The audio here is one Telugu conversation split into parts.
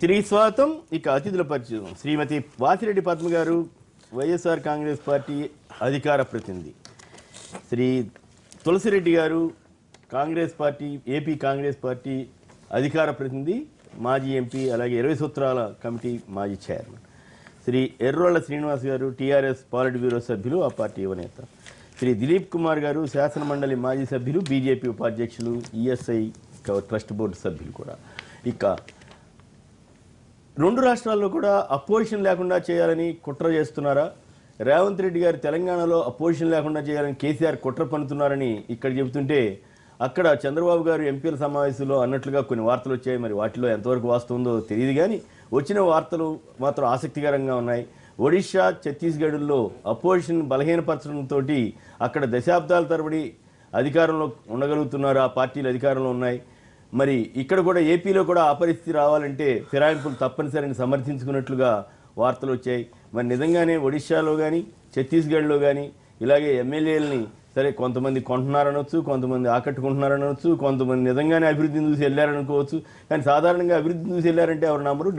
తిరిగి స్వాగతం. ఇక అతిథుల పరిచయం. శ్రీమతి వాసిరెడ్డి పద్మ గారు, వైఎస్ఆర్ కాంగ్రెస్ పార్టీ అధికార ప్రతినిధి. శ్రీ తులసిరెడ్డి గారు, Congress party, AP Congress party అధికార ప్రతినిధి, మాజీ ఎంపీ, అలాగే 20 సూత్రాల కమిటీ మాజీ చైర్మన్. శ్రీ ఎర్రోళ్ల శ్రీనివాస్ గారు, టీఆర్ఎస్ పాలిట్ బ్యూరో సభ్యులు, ఆ పార్టీ యువనేత. శ్రీ దిలీప్ కుమార్ గారు, శాసనమండలి మాజీ సభ్యులు, బీజేపీ ఉపాధ్యక్షులు, ఈఎస్ఐ ట్రస్ట్ బోర్డు సభ్యులు కూడా. ఇక రెండు రాష్ట్రాల్లో కూడా అపోజిషన్ లేకుండా చేయాలని కుట్ర చేస్తున్నారా? రేవంత్ రెడ్డి గారు తెలంగాణలో అపోజిషన్ లేకుండా చేయాలని కేసీఆర్ కుట్ర పన్నుతున్నారని ఇక్కడ చెబుతుంటే, అక్కడ చంద్రబాబు గారు ఎంపీల సమావేశంలో అన్నట్లుగా కొన్ని వార్తలు వచ్చాయి. మరి వాటిలో ఎంతవరకు వాస్తవందో తెలియదు, కానీ వచ్చిన వార్తలు మాత్రం ఆసక్తికరంగా ఉన్నాయి. ఒడిషా, ఛత్తీస్గఢ్లో అపోజిషన్ బలహీనపరచడంతో అక్కడ దశాబ్దాల తరబడి అధికారంలో ఉండగలుగుతున్నారు, ఆ పార్టీలు అధికారంలో ఉన్నాయి. మరి ఇక్కడ కూడా ఏపీలో కూడా ఆ పరిస్థితి రావాలంటే ఫిరాయింపులు తప్పనిసరిని సమర్థించుకున్నట్లుగా వార్తలు వచ్చాయి. మరి నిజంగానే ఒడిశాలో కానీ ఛత్తీస్గఢ్లో కానీ ఇలాగే ఎమ్మెల్యేలని సరే కొంతమంది కొంటున్నారనొచ్చు, కొంతమంది ఆకట్టుకుంటున్నారనొచ్చు, కొంతమంది నిజంగానే అభివృద్ధిని చూసి వెళ్ళారనుకోవచ్చు. కానీ సాధారణంగా అభివృద్ధిని చూసి వెళ్ళారంటే ఎవరు నమ్మరు,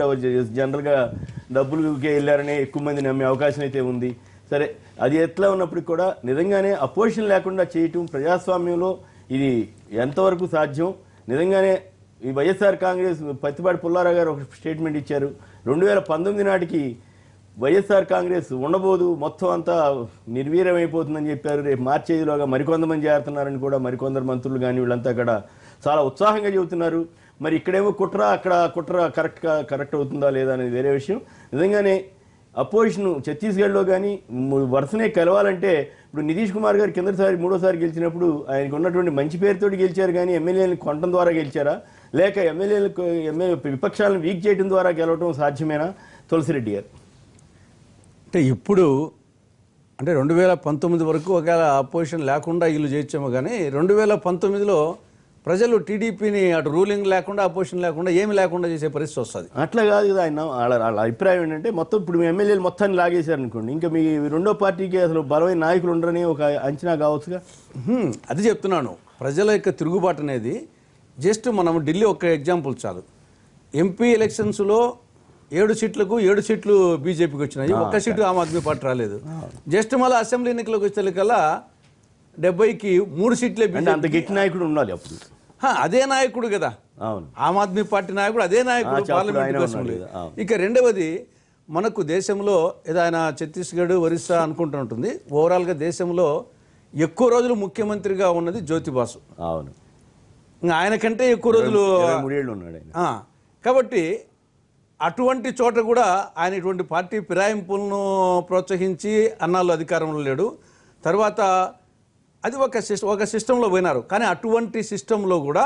జనరల్గా డబ్బులకే వెళ్ళారనే ఎక్కువ మంది నమ్మే అవకాశం అయితే ఉంది. సరే, అది ఎట్లా ఉన్నప్పటికి కూడా నిజంగానే అపోజిషన్ లేకుండా చేయటం ప్రజాస్వామ్యంలో ఇది ఎంతవరకు సాధ్యం? నిజంగానే ఈ వైఎస్ఆర్ కాంగ్రెస్ పత్తిపాటి పుల్లారావు గారు ఒక స్టేట్మెంట్ ఇచ్చారు, 2019 నాటికి వైఎస్ఆర్ కాంగ్రెస్ ఉండబోదు, మొత్తం అంతా నిర్వీర్యమైపోతుందని చెప్పారు. రేపు మార్చి 5లోగా మరికొంతమంది చేరుతున్నారని కూడా మరికొందరు మంత్రులు కానీ వీళ్ళంతా అక్కడ చాలా ఉత్సాహంగా చెబుతున్నారు. మరి ఇక్కడేమో కుట్ర, అక్కడ కుట్ర కరెక్ట్ అవుతుందా లేదా అనేది వేరే విషయం. నిజంగానే అపోజిషన్ ఛత్తీస్గఢ్లో కానీ వరుసనే కలవాలంటే ఇప్పుడు నితీష్ కుమార్ గారు కిందసారి 3వ సారి గెలిచినప్పుడు ఆయనకు ఉన్నటువంటి మంచి పేరుతోటి గెలిచారు, కానీ ఎమ్మెల్యేలను కొనడం ద్వారా గెలిచారా, లేక విపక్షాలను వీక్ చేయడం ద్వారా గెలవడం సాధ్యమేనా? తులసిరెడ్డి గారు అంటే ఇప్పుడు అంటే 2019 వరకు ఒకవేళ అపోజిషన్ లేకుండా వీళ్ళు చేయొచ్చామో, కానీ 2019లో ప్రజలు టీడీపీని అటు రూలింగ్ లేకుండా అపోజిషన్ లేకుండా ఏమి లేకుండా చేసే పరిస్థితి వస్తుంది. అట్లా కాదు కదా. ఆయన వాళ్ళ అభిప్రాయం ఏంటంటే మొత్తం ఇప్పుడు మీ ఎమ్మెల్యేలు మొత్తాన్ని లాగేశారు అనుకోండి, ఇంకా మీ రెండో పార్టీకి అసలు బలమైన నాయకులు ఉండరని ఒక అంచనా కావచ్చుగా. అది చెప్తున్నాను. ప్రజల యొక్క తిరుగుబాటు అనేది జస్ట్ మనం ఢిల్లీ ఒక ఎగ్జాంపుల్ చాలు. ఎంపీ ఎలక్షన్స్లో 7 సీట్లకు 7 సీట్లు బీజేపీకి వచ్చినాయి, ఒక్క సీటు ఆమ్ ఆద్మీ పార్టీ రాలేదు. జస్ట్ మళ్ళీ అసెంబ్లీ ఎన్నికలకు వచ్చేకల్లా 70కి 3 సీట్లే. అంత గట్టి నాయకుడు ఉండాలి అప్పుడు. అదే నాయకుడు కదా, అవును, ఆమ్ ఆద్మీ పార్టీ నాయకుడు, అదే నాయకుడు పార్లమెంట్ అసెంబ్లీ. ఇక రెండవది, మనకు దేశంలో ఏదైనా ఛత్తీస్గఢ్, ఒరిస్సా అనుకుంటూ ఉంటుంది, ఓవరాల్గా దేశంలో ఎక్కువ రోజులు ముఖ్యమంత్రిగా ఉన్నది జ్యోతిబాసు. అవును, ఇంకా ఆయన కంటే ఎక్కువ రోజులు ఉన్నాడు. కాబట్టి అటువంటి చోట కూడా ఆయన ఇటువంటి పార్టీ ఫిరాయింపులను ప్రోత్సహించి అన్నాళ్ళు అధికారంలో లేడు. తర్వాత అది ఒక సిస్టంలో పోయినారు, కానీ అటువంటి సిస్టంలో కూడా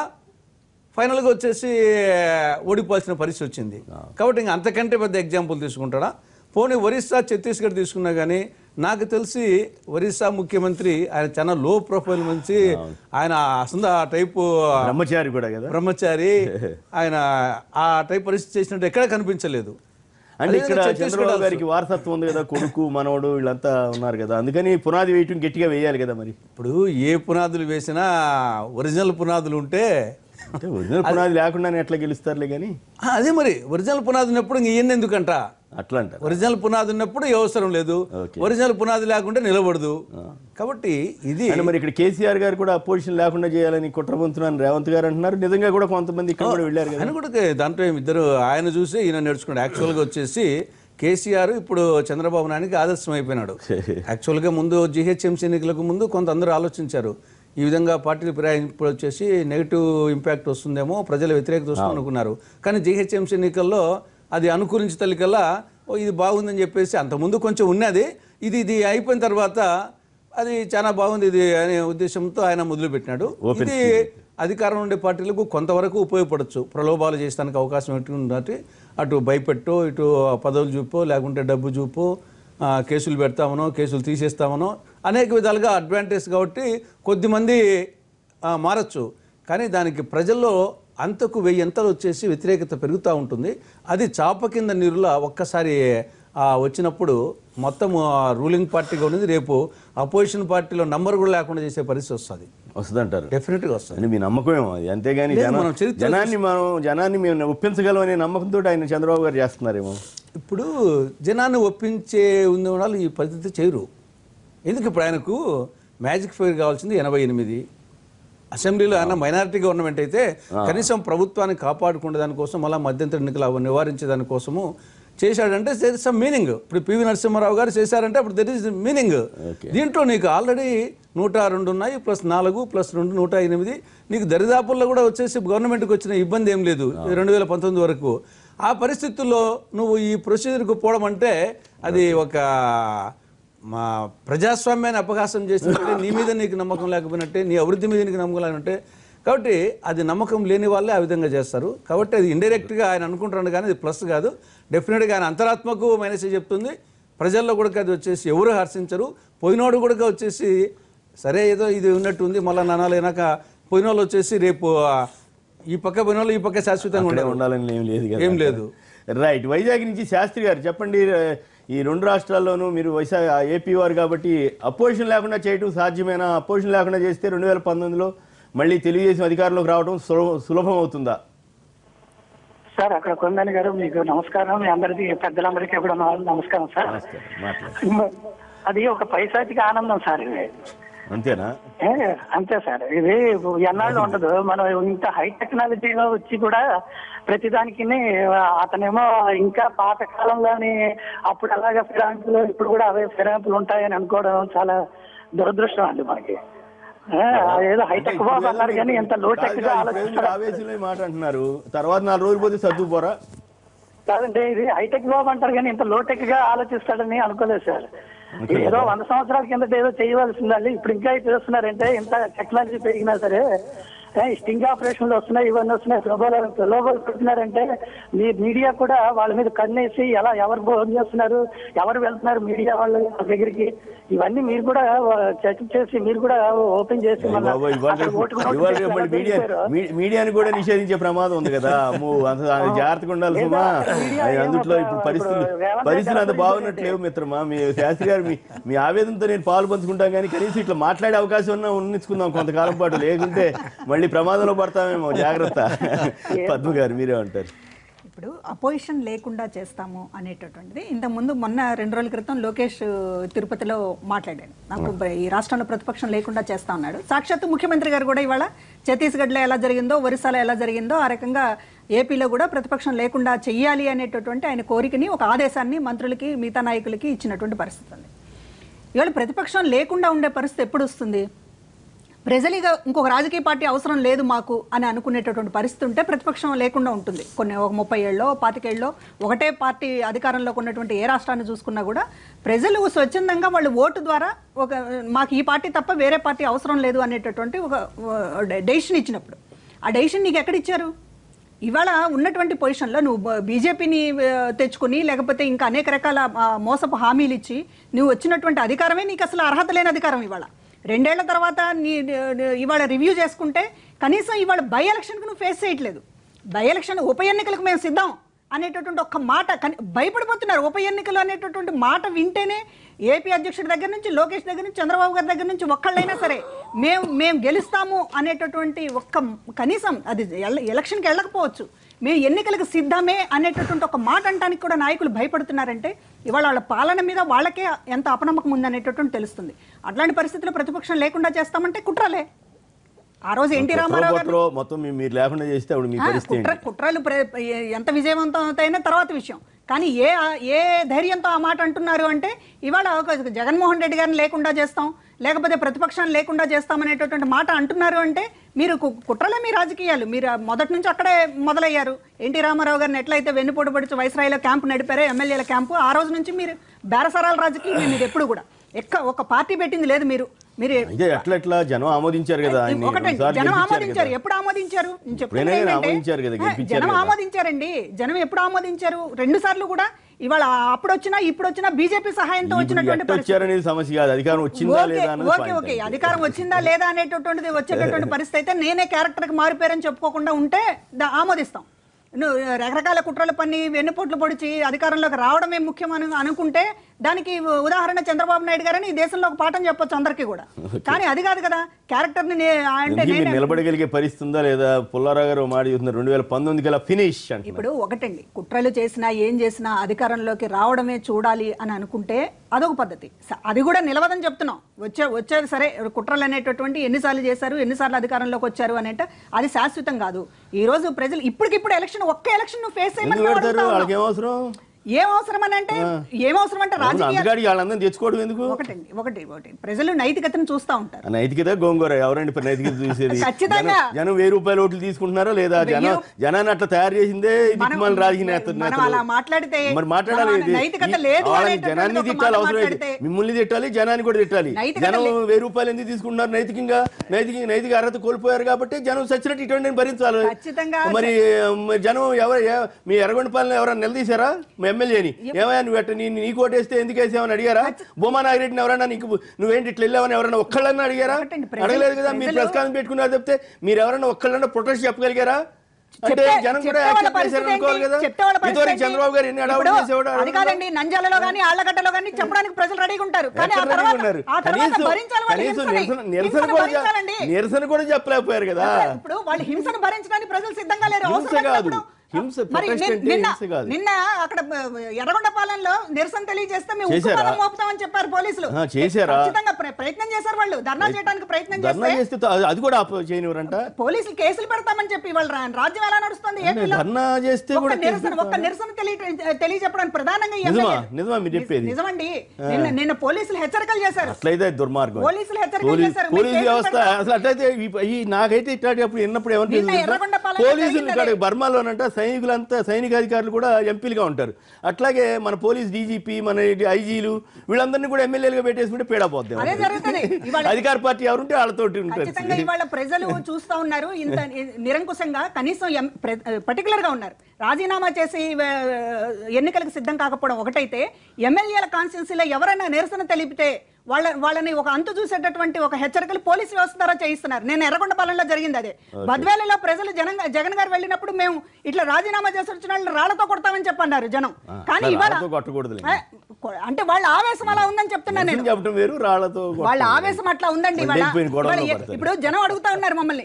ఫైనల్గా వచ్చేసి ఓడిపోవాల్సిన పరిస్థితి వచ్చింది. కాబట్టి ఇంకా అంతకంటే పెద్ద ఎగ్జాంపుల్ తీసుకుంటాడా? పోనీ ఒరిస్సా, ఛత్తీస్గఢ్ తీసుకున్నా కానీ నాకు తెలిసి ఒరిస్సా ముఖ్యమంత్రి ఆయన చాలా లో ప్రొఫైల్ మంచి, ఆయన అసలు ఆ టైపు బ్రహ్మచారి కూడా కదా, బ్రహ్మచారి. ఆయన ఆ టైప్ పరిస్థితి చేసినట్టు ఎక్కడ కనిపించలేదు. అంటే ఇక్కడ చంద్రబాబు గారికి వారసత్వం ఉంది కదా, కొడుకు మనవడు వీళ్ళంతా ఉన్నారు కదా, అందుకని పునాది వేయటం గట్టిగా వేయాలి కదా. మరి ఇప్పుడు ఏ పునాదులు వేసినా ఒరిజినల్ పునాదులు ఉంటే, ఒరిజినల్ పునాది లేకుండానే ఎట్లా గెలుస్తారులే. కానీ అదే మరి ఒరిజినల్ పునాది ఉన్నప్పుడు ఇంక ఈయన ఎందుకంట? అట్లా అంటారు. ఒరిజినల్ పునాది ఉన్నప్పుడు అవసరం లేదు, ఒరిజినల్ పునాది లేకుంటే నిలబడదు. కాబట్టి ఇది మరి ఇక్కడ కేసీఆర్ గారు కూడా అపోజిషన్ లేకుండా చేయాలని కుట్ర పొందుతున్నాను రేవంత్ గారు అంటున్నారు. నిజంగా కూడా కొంతమంది ఇక్కడ కూడా వెళ్ళారు కదా. ఆయన కూడా దాంట్లో ఇద్దరు ఆయన చూసి ఈయన నేర్చుకున్నాడు. యాక్చువల్గా వచ్చేసి కేసీఆర్ ఇప్పుడు చంద్రబాబు నాయుడికి ఆదర్శం అయిపోయినాడు. యాక్చువల్గా ముందు జీహెచ్ఎంసీ ఎన్నికలకు ముందు కొంత అందరూ ఆలోచించారు, ఈ విధంగా పార్టీలు ఫిరాయింపులు వచ్చేసి నెగిటివ్ ఇంపాక్ట్ వస్తుందేమో, ప్రజల వ్యతిరేకత వస్తుంది అనుకున్నారు. కానీ జీహెచ్ఎంసీ ఎన్నికల్లో అది అనుకూలించే తల్లికల్లా ఇది బాగుందని చెప్పేసి, అంతకుముందు కొంచెం ఉన్నది, ఇది అయిపోయిన తర్వాత అది చాలా బాగుంది ఇది అనే ఉద్దేశంతో ఆయన మొదలుపెట్టినాడు. ఇది అధికారం ఉండే పార్టీలకు కొంతవరకు ఉపయోగపడవచ్చు, ప్రలోభాలు చేసడానికి అవకాశం ఏంటంటే అటు భయపెట్టో, ఇటు పదవులు చూపో, లేకుంటే డబ్బు చూపో, కేసులు పెడతామనో, కేసులు తీసేస్తామనో, అనేక విధాలుగా అడ్వాంటేజ్. కాబట్టి కొద్దిమంది మారచ్చు, కానీ దానికి ప్రజల్లో అంతకు 1000 అంతలు వచ్చేసి వ్యతిరేకత పెరుగుతూ ఉంటుంది. అది చాప కింద నీరులా ఒక్కసారి వచ్చినప్పుడు మొత్తం రూలింగ్ పార్టీగా ఉన్నది రేపు అపోజిషన్ పార్టీలో నంబర్ కూడా లేకుండా చేసే పరిస్థితి వస్తుంది అంటారు. డెఫినెట్గా వస్తుంది అని మీ నమ్మకమేమో అది. అంతేగాని జనాన్ని మేము ఒప్పించగలమనే నమ్మకంతో ఆయన చంద్రబాబు గారు చేస్తున్నారేమో. ఇప్పుడు జనాన్ని ఒప్పించే ఉన్న వాళ్ళు ఈ పరిస్థితి చేయరు. ఎందుకు ఇప్పుడు ఆయనకు మ్యాజిక్ ఫైర్ కావాల్సింది 88. అసెంబ్లీలో ఆయన మైనారిటీ గవర్నమెంట్ అయితే కనీసం ప్రభుత్వాన్ని కాపాడుకునే దానికోసం మళ్ళీ మధ్యంతర ఎన్నికలు నివారించే దానికోసము చేశాడంటే దెర్ ఇస్ సమ్ మీనింగ్. ఇప్పుడు పివి నరసింహారావు గారు చేశారంటే అప్పుడు దెర్ ఇస్ మీనింగ్. దీంట్లో నీకు ఆల్రెడీ 102 ఉన్నాయి, +4 +2 108. నీకు దరిదాపుల్లో కూడా వచ్చేసి గవర్నమెంట్కి వచ్చిన ఇబ్బంది ఏం లేదు 2019 వరకు. ఆ పరిస్థితుల్లో నువ్వు ఈ ప్రొసీజర్కు పోవడం అంటే అది ఒక మా ప్రజాస్వామ్యాన్ని అపహాసం చేసినట్టే, నీ మీద నీకు నమ్మకం లేకపోయినట్టే, నీ అభివృద్ధి మీద నీకు నమ్మకం లేకపోతే. కాబట్టి అది నమ్మకం లేని వాళ్ళే ఆ విధంగా చేస్తారు. కాబట్టి అది ఇండైరెక్ట్గా ఆయన అనుకుంటున్నాడు కానీ అది ప్లస్ కాదు. డెఫినెట్గా ఆయన అంతరాత్మకు మైనస్ చెప్తుంది. ప్రజల్లో కూడా అది వచ్చేసి ఎవరు హర్షించరు. పోయినోడు కూడా వచ్చేసి సరే ఏదో ఇది ఉన్నట్టుంది మళ్ళీ నానాలు అయినాక పోయిన వాళ్ళు వచ్చేసి రేపు ఈ పక్క పోయిన వాళ్ళు ఈ పక్క శాశ్వతంగా ఉండాలని ఏం లేదు. రైట్. వైజాగ్ నుంచి శాస్త్రి గారు చెప్పండి. ఈ 2 రాష్ట్రాల్లోనూ మీరు ఏపీ వారు కాబట్టి అపోజిషన్ లేకుండా చేయటం సాధ్యమేనా? అపోజిషన్ లేకుండా చేస్తే 2019లో మళ్ళీ తెలుగుదేశం అధికారంలోకి రావడం సులభం అవుతుందా? సార్ అక్కడ కొందని గారు మీకు నమస్కారం. మీ అందరికీ పెద్దలందరికీ కూడా నమస్కారం సార్. అది ఒక పైశాచిక ఆనందం సార్ ఇది. అంతేనా? అంతే సార్. ఇది ఎన్నాళ్ళు ఉండదు. మనం ఇంత హై టెక్నాలజీలో వచ్చి కూడా ప్రతిదానికి అతనేమో ఇంకా పాత కాలంలోని అప్పుడు అలాగే ఫిరాయింపులు ఇప్పుడు కూడా అవే ఫిరాయింపులు ఉంటాయని అనుకోవడం చాలా దురదృష్టం అండి మనకి. ఏదో హైటెక్ బాబు అన్నారు కానీ ఎంత లోటెక్ గా ఆలోచిస్తున్నారు మాట అంటున్నారు. తర్వాత 4 రోజులు పోతే సర్దుపోరా కాదండి. ఇది హైటెక్ బాబు అంటారు కానీ ఇంత లోటెక్ గా ఆలోచిస్తాడని అనుకోలేదు సార్. ఏదో 100 సంవత్సరాల కిందట ఏదో చేయవలసిందండి. ఇప్పుడు ఇంకా చేస్తున్నారంటే ఇంత టెక్నాలజీ పెరిగినా సరే స్టింగ్ ఆపరేషన్లు వస్తున్నాయి, ఇవన్నీ వస్తున్నాయి, ప్రలోభాలు పెడుతున్నారంటే మీ మీడియా కూడా వాళ్ళ మీద కన్నేసి ఎలా ఎవరు ఫోన్ చేస్తున్నారు, ఎవరు వెళ్తున్నారు మీడియా వాళ్ళ దగ్గరికి, ఇవన్నీ మీరు కూడా చెక్ చేసి మీరు కూడా ఓపెన్ చేసి మీడియాని కూడా నిషేధించే ప్రమాదం ఉంది కదా. జాగ్రత్తగా ఉండాలి సుమా. అందుట్లో ఇప్పుడు పరిస్థితులు అంత బాగున్నట్లేవు మిత్రమా. మీ శాస్త్రి గారు మీ ఆవేదనతో నేను పాలు పంచుకుంటాం కానీ కనీసం ఇట్లా మాట్లాడే అవకాశం ఉన్నా ఉన్నించుకుందాం కొంతకాలం పాటు. లేకుంటే మళ్ళీ ప్రమాదంలో పడతామేమో. జాగ్రత్త. పద్మ గారు మీరే అంటారు. ఇప్పుడు అపోజిషన్ లేకుండా చేస్తాము అనేటటువంటిది ఇంతకుముందు మొన్న 2 రోజుల క్రితం లోకేష్ తిరుపతిలో మాట్లాడాడు. నాకు ఈ రాష్ట్రంలో ప్రతిపక్షం లేకుండా చేస్తా ఉన్నాడు. సాక్షాత్తు ముఖ్యమంత్రి గారు కూడా ఇవాళ ఛత్తీస్గఢ్లో ఎలా జరిగిందో, ఒరిస్సాలో ఎలా జరిగిందో ఆ రకంగా ఏపీలో కూడా ప్రతిపక్షం లేకుండా చెయ్యాలి అనేటటువంటి ఆయన కోరికని, ఒక ఆదేశాన్ని మంత్రులకి మిగతా నాయకులకి ఇచ్చినటువంటి పరిస్థితి ఉంది. ఇవాళ ప్రతిపక్షం లేకుండా ఉండే పరిస్థితి ఎప్పుడు వస్తుంది? ప్రజలుగా ఇంకొక రాజకీయ పార్టీ అవసరం లేదు మాకు అని అనుకునేటటువంటి పరిస్థితి ఉంటే ప్రతిపక్షం లేకుండా ఉంటుంది. ఒక 30 ఏళ్ళలో 25 ఏళ్ళలో ఒకటే పార్టీ అధికారంలోకి ఉన్నటువంటి ఏ రాష్ట్రాన్ని చూసుకున్నా కూడా ప్రజలు స్వచ్ఛందంగా వాళ్ళు ఓటు ద్వారా మాకు ఈ పార్టీ తప్ప వేరే పార్టీ అవసరం లేదు అనేటటువంటి ఒక డెసిషన్ ఇచ్చినప్పుడు ఆ డెసిషన్ నీకు ఎక్కడిచ్చారు? ఇవాళ ఉన్నటువంటి పొజిషన్లో నువ్వు బీజేపీని తెచ్చుకుని లేకపోతే ఇంకా అనేక రకాల మోసపు హామీలు ఇచ్చి నువ్వు వచ్చినటువంటి అధికారమే నీకు అసలు అర్హత లేని అధికారం. ఇవాళ 2 ఏళ్ల తర్వాత ఇవాళ రివ్యూ చేసుకుంటే కనీసం ఇవాళ బై ఎలక్షన్కి నువ్వు ఫేస్ చేయట్లేదు. బై ఎలక్షన్ ఉప ఎన్నికలకు మేము సిద్ధం అనేటటువంటి ఒక్క మాట భయపడిపోతున్నారు. ఉప ఎన్నికలు అనేటటువంటి మాట వింటేనే ఏపీ అధ్యక్షుడి దగ్గర నుంచి, లోకేష్ దగ్గర నుంచి, చంద్రబాబు గారి దగ్గర నుంచి ఒక్కళ్ళైనా సరే మేము గెలుస్తాము అనేటటువంటి కనీసం అది ఎలక్షన్కి వెళ్ళకపోవచ్చు, మేము ఎన్నికలకు సిద్ధమే అనేటటువంటి ఒక మాట అంటానికి కూడా నాయకులు భయపడుతున్నారంటే ఇవాళ వాళ్ళ పాలన మీద వాళ్ళకే ఎంత అపనమ్మకం ఉందనేటటువంటి తెలుస్తుంది. అట్లాంటి పరిస్థితుల్లో ప్రతిపక్షం లేకుండా చేస్తామంటే కుట్రలే. ఆ రోజు ఎన్టీ రామారావు గారు మొత్తం మీరు లేకుండా చేస్తే కుట్రలు ఎంత విజయవంతం అయినా తర్వాత విషయం. కానీ ఏ ధైర్యంతో ఆ మాట అంటున్నారు అంటే ఇవాళ జగన్మోహన్ రెడ్డి గారిని లేకుండా చేస్తాం, లేకపోతే ప్రతిపక్షాన్ని లేకుండా చేస్తామనేటటువంటి మాట అంటున్నారు అంటే మీరు కుట్రలే మీ రాజకీయాలు. మీరు మొదటి నుంచి అక్కడే మొదలయ్యారు. ఎన్టీ రామారావు గారిని ఎట్లయితే వెన్నుపోటు పొడిచి వైస్రాయిలో క్యాంపు నడిపారో, ఎమ్మెల్యేల క్యాంపు, ఆ రోజు నుంచి మీరు బేరసరాల రాజకీయం మీరు ఎప్పుడు కూడా ఒక పార్టీ పెట్టింది లేదు. మీరు ఎట్లా జనం ఆమోదించారు కదా. జనం ఆమోదించారు. ఎప్పుడు ఆమోదించారు? జనం ఆమోదించారండి. జనం ఎప్పుడు ఆమోదించారు? 2 సార్లు కూడా. ఇవాళ అప్పుడు వచ్చినా ఇప్పుడు వచ్చినా బీజేపీ సహాయంతో వచ్చినటువంటి ఓకే అధికారం వచ్చిందా లేదా అనేటటువంటిది వచ్చేటటువంటి పరిస్థితి అయితే నేనే క్యారెక్టర్కి మారిపోయారని చెప్పుకోకుండా ఉంటే ఆమోదిస్తాం. నువ్వు రకరకాల కుట్రలు పన్ని వెన్నుపోట్లు పొడిచి అధికారంలోకి రావడమే ముఖ్యం అని అనుకుంటే దానికి ఉదాహరణ చంద్రబాబు నాయుడు గారని ఈ దేశంలో ఒక పాఠం చెప్పొచ్చు అందరికీ కూడా. కానీ అది కాదు కదా, క్యారెక్టర్ ని అంటే నిలబడగలిగే పరిస్థితుందా లేదా? పుల్లారావు గారు మాట చెప్తున్నారు 2019 కల్లా ఫినిష్ అంటే. ఇప్పుడు ఒకటండి, కుట్రలు చేసినా ఏం చేసినా అధికారంలోకి రావడమే చూడాలి అని అనుకుంటే అదొక పద్ధతి. అది కూడా నిలవదని చెప్తున్నాం. వచ్చేది సరే, కుట్రలు అనేటటువంటి ఎన్నిసార్లు చేశారు, ఎన్నిసార్లు అధికారంలోకి వచ్చారు అనేట అది శాశ్వతం కాదు. ఈ రోజు ప్రజలు ఇప్పటికిప్పుడు ఒక్క ఎలక్షన్ నువ్వు ఫేస్ చేయమని ఏం అవసరం అని అంటే ఏమవసరం అంటే రాజకీయాలు తెచ్చుకోవడం ఎందుకు? ఒకటి ప్రజలు నైతికతను చూస్తా ఉంటారు. నైతికత గోంగూర ఎవరండి నైతికత చూసేది? ఖచ్చితంగా జనం 1000 రూపాయల ఓట్లు తీసుకుంటున్నారో లేదా? జనాన్ని అట్లా తయారు చేసిందే అలా మాట్లాడితే మరి మాట్లాడాలి. జనాన్ని తిట్టాలి, అవసరం మిమ్మల్ని తిట్టాలి, జనాన్ని కూడా తిట్టాలి. జనం 1000 రూపాయలు ఎందుకు తీసుకుంటున్నారు? నైతిక అర్హత కోల్పోయారు కాబట్టి జనం సచ్చినట్టు ఇటువంటి భరించాలి. మరి జనం మీ ఎర్రగొండపాలెంలో ఎవరైనా నిలదీశారా ఎమ్మెల్యేని? ఏమయ్యా నువ్వు ఎట్ట నీ కోటేస్తే ఎందుకు వేసామని అడిగారా? బొమ్మ నాగిరెడ్డిని ఎవరన్నా నీకు నువ్వేంటి ఇట్లా వెళ్ళావని ఎవరన్నా ఒక్కళ్ళన్నా అడిగారా? అడగలేదు కదా. మీరు ప్రెస్ కాన్ఫరెన్స్ పెట్టుకున్నారు చెప్తే మీరు ఎవరన్నా ఒక్కళ్ళన్నా ప్రొటెస్ట్ చెప్పగలిగారా? అంటే జనం కూడా అనుకోవాలి కదా. ఇదివరకు చంద్రబాబు గారు ఎన్ని అడవులు చేసేవాడు? అది కాదండి, నంజాలలో గానీ ఆళ్లగడ్డలో గానీ చెప్పడానికి ప్రజలు రెడీగా ఉంటారు. నిరసన కూడా చెప్పలేకపోయారు కదా. ఇప్పుడు వాళ్ళు హింసను భరించడానికి ప్రజలు సిద్ధంగా లేరు. నిన్న అక్కడ ఎర్రగొండపాలెంలో నిరసన తెలియజేస్తే మేము ఉక్కుపాదం మోపుతామని చెప్పారు పోలీసులు. ఖచ్చితంగా ప్రయత్నం చేశారు వాళ్ళు, ధర్నా చేయడానికి ప్రయత్నం చేస్తే అది కూడా చేయనివారంట. పోలీసులు కేసులు పెడతామని చెప్పి వాళ్ళ రాజ్యం ఎలా నడుస్తుంది ఏపీలో? ఒక్క నిరసన తెలియజెప్పడానికి ప్రధానంగా నిజమండి. నిన్న పోలీసులు హెచ్చరికలు చేశారు. అట్లయితే దుర్మార్గం. పోలీసులు హెచ్చరికలు చేశారు. పోలీసు వ్యవస్థ అసలు అట్లయితే నాకైతే ఇట్లాంటి విన్నప్పుడు ఏమన్నా పోలీసులు బర్మాలోనంట సైనిక అధికారులు కూడా ఎంపీలుగా ఉంటారు. అట్లాగే మన పోలీస్ డీజీపీ, మన ఐజీలు వీళ్ళందరినీ కూడా ఎమ్మెల్యేలుగా పెట్టేసుకుంటే పేడా పోద్దాం. అధికార పార్టీ ఎవరుంటే వాళ్ళతోటి ఉంటారు. ఇవాళ ప్రజలు చూస్తా ఉన్నారు ఇంత నిరంకుశంగా. కనీసం పర్టికులర్ గా ఉన్నారు. రాజీనామా చేసి ఎన్నికలకు సిద్ధం కాకపోవడం ఒకటైతే, ఎమ్మెల్యేల కాన్స్టిట్యున్సీలో ఎవరైనా నిరసన తెలిపితే వాళ్ళని ఒక అంతు చూసేటటువంటి ఒక హెచ్చరికలు పోలీసు వ్యవస్థ ద్వారా చేయిస్తున్నారు. నేను ఎర్రగొండపాలెంలో జరిగింది అదే. బద్వేలలో ప్రజలు జగన్ గారు వెళ్ళినప్పుడు మేము ఇట్లా రాజీనామా చేసి వచ్చిన వాళ్ళు రాళ్లతో కొడతామని చెప్పన్నారు జనం. కానీ ఇవాళ అంటే వాళ్ళ ఆవేశం అలా ఉందని చెప్తున్నాను నేను. వాళ్ళ ఆవేశం అట్లా ఉందండి. ఇప్పుడు జనం అడుగుతా ఉన్నారు మమ్మల్ని,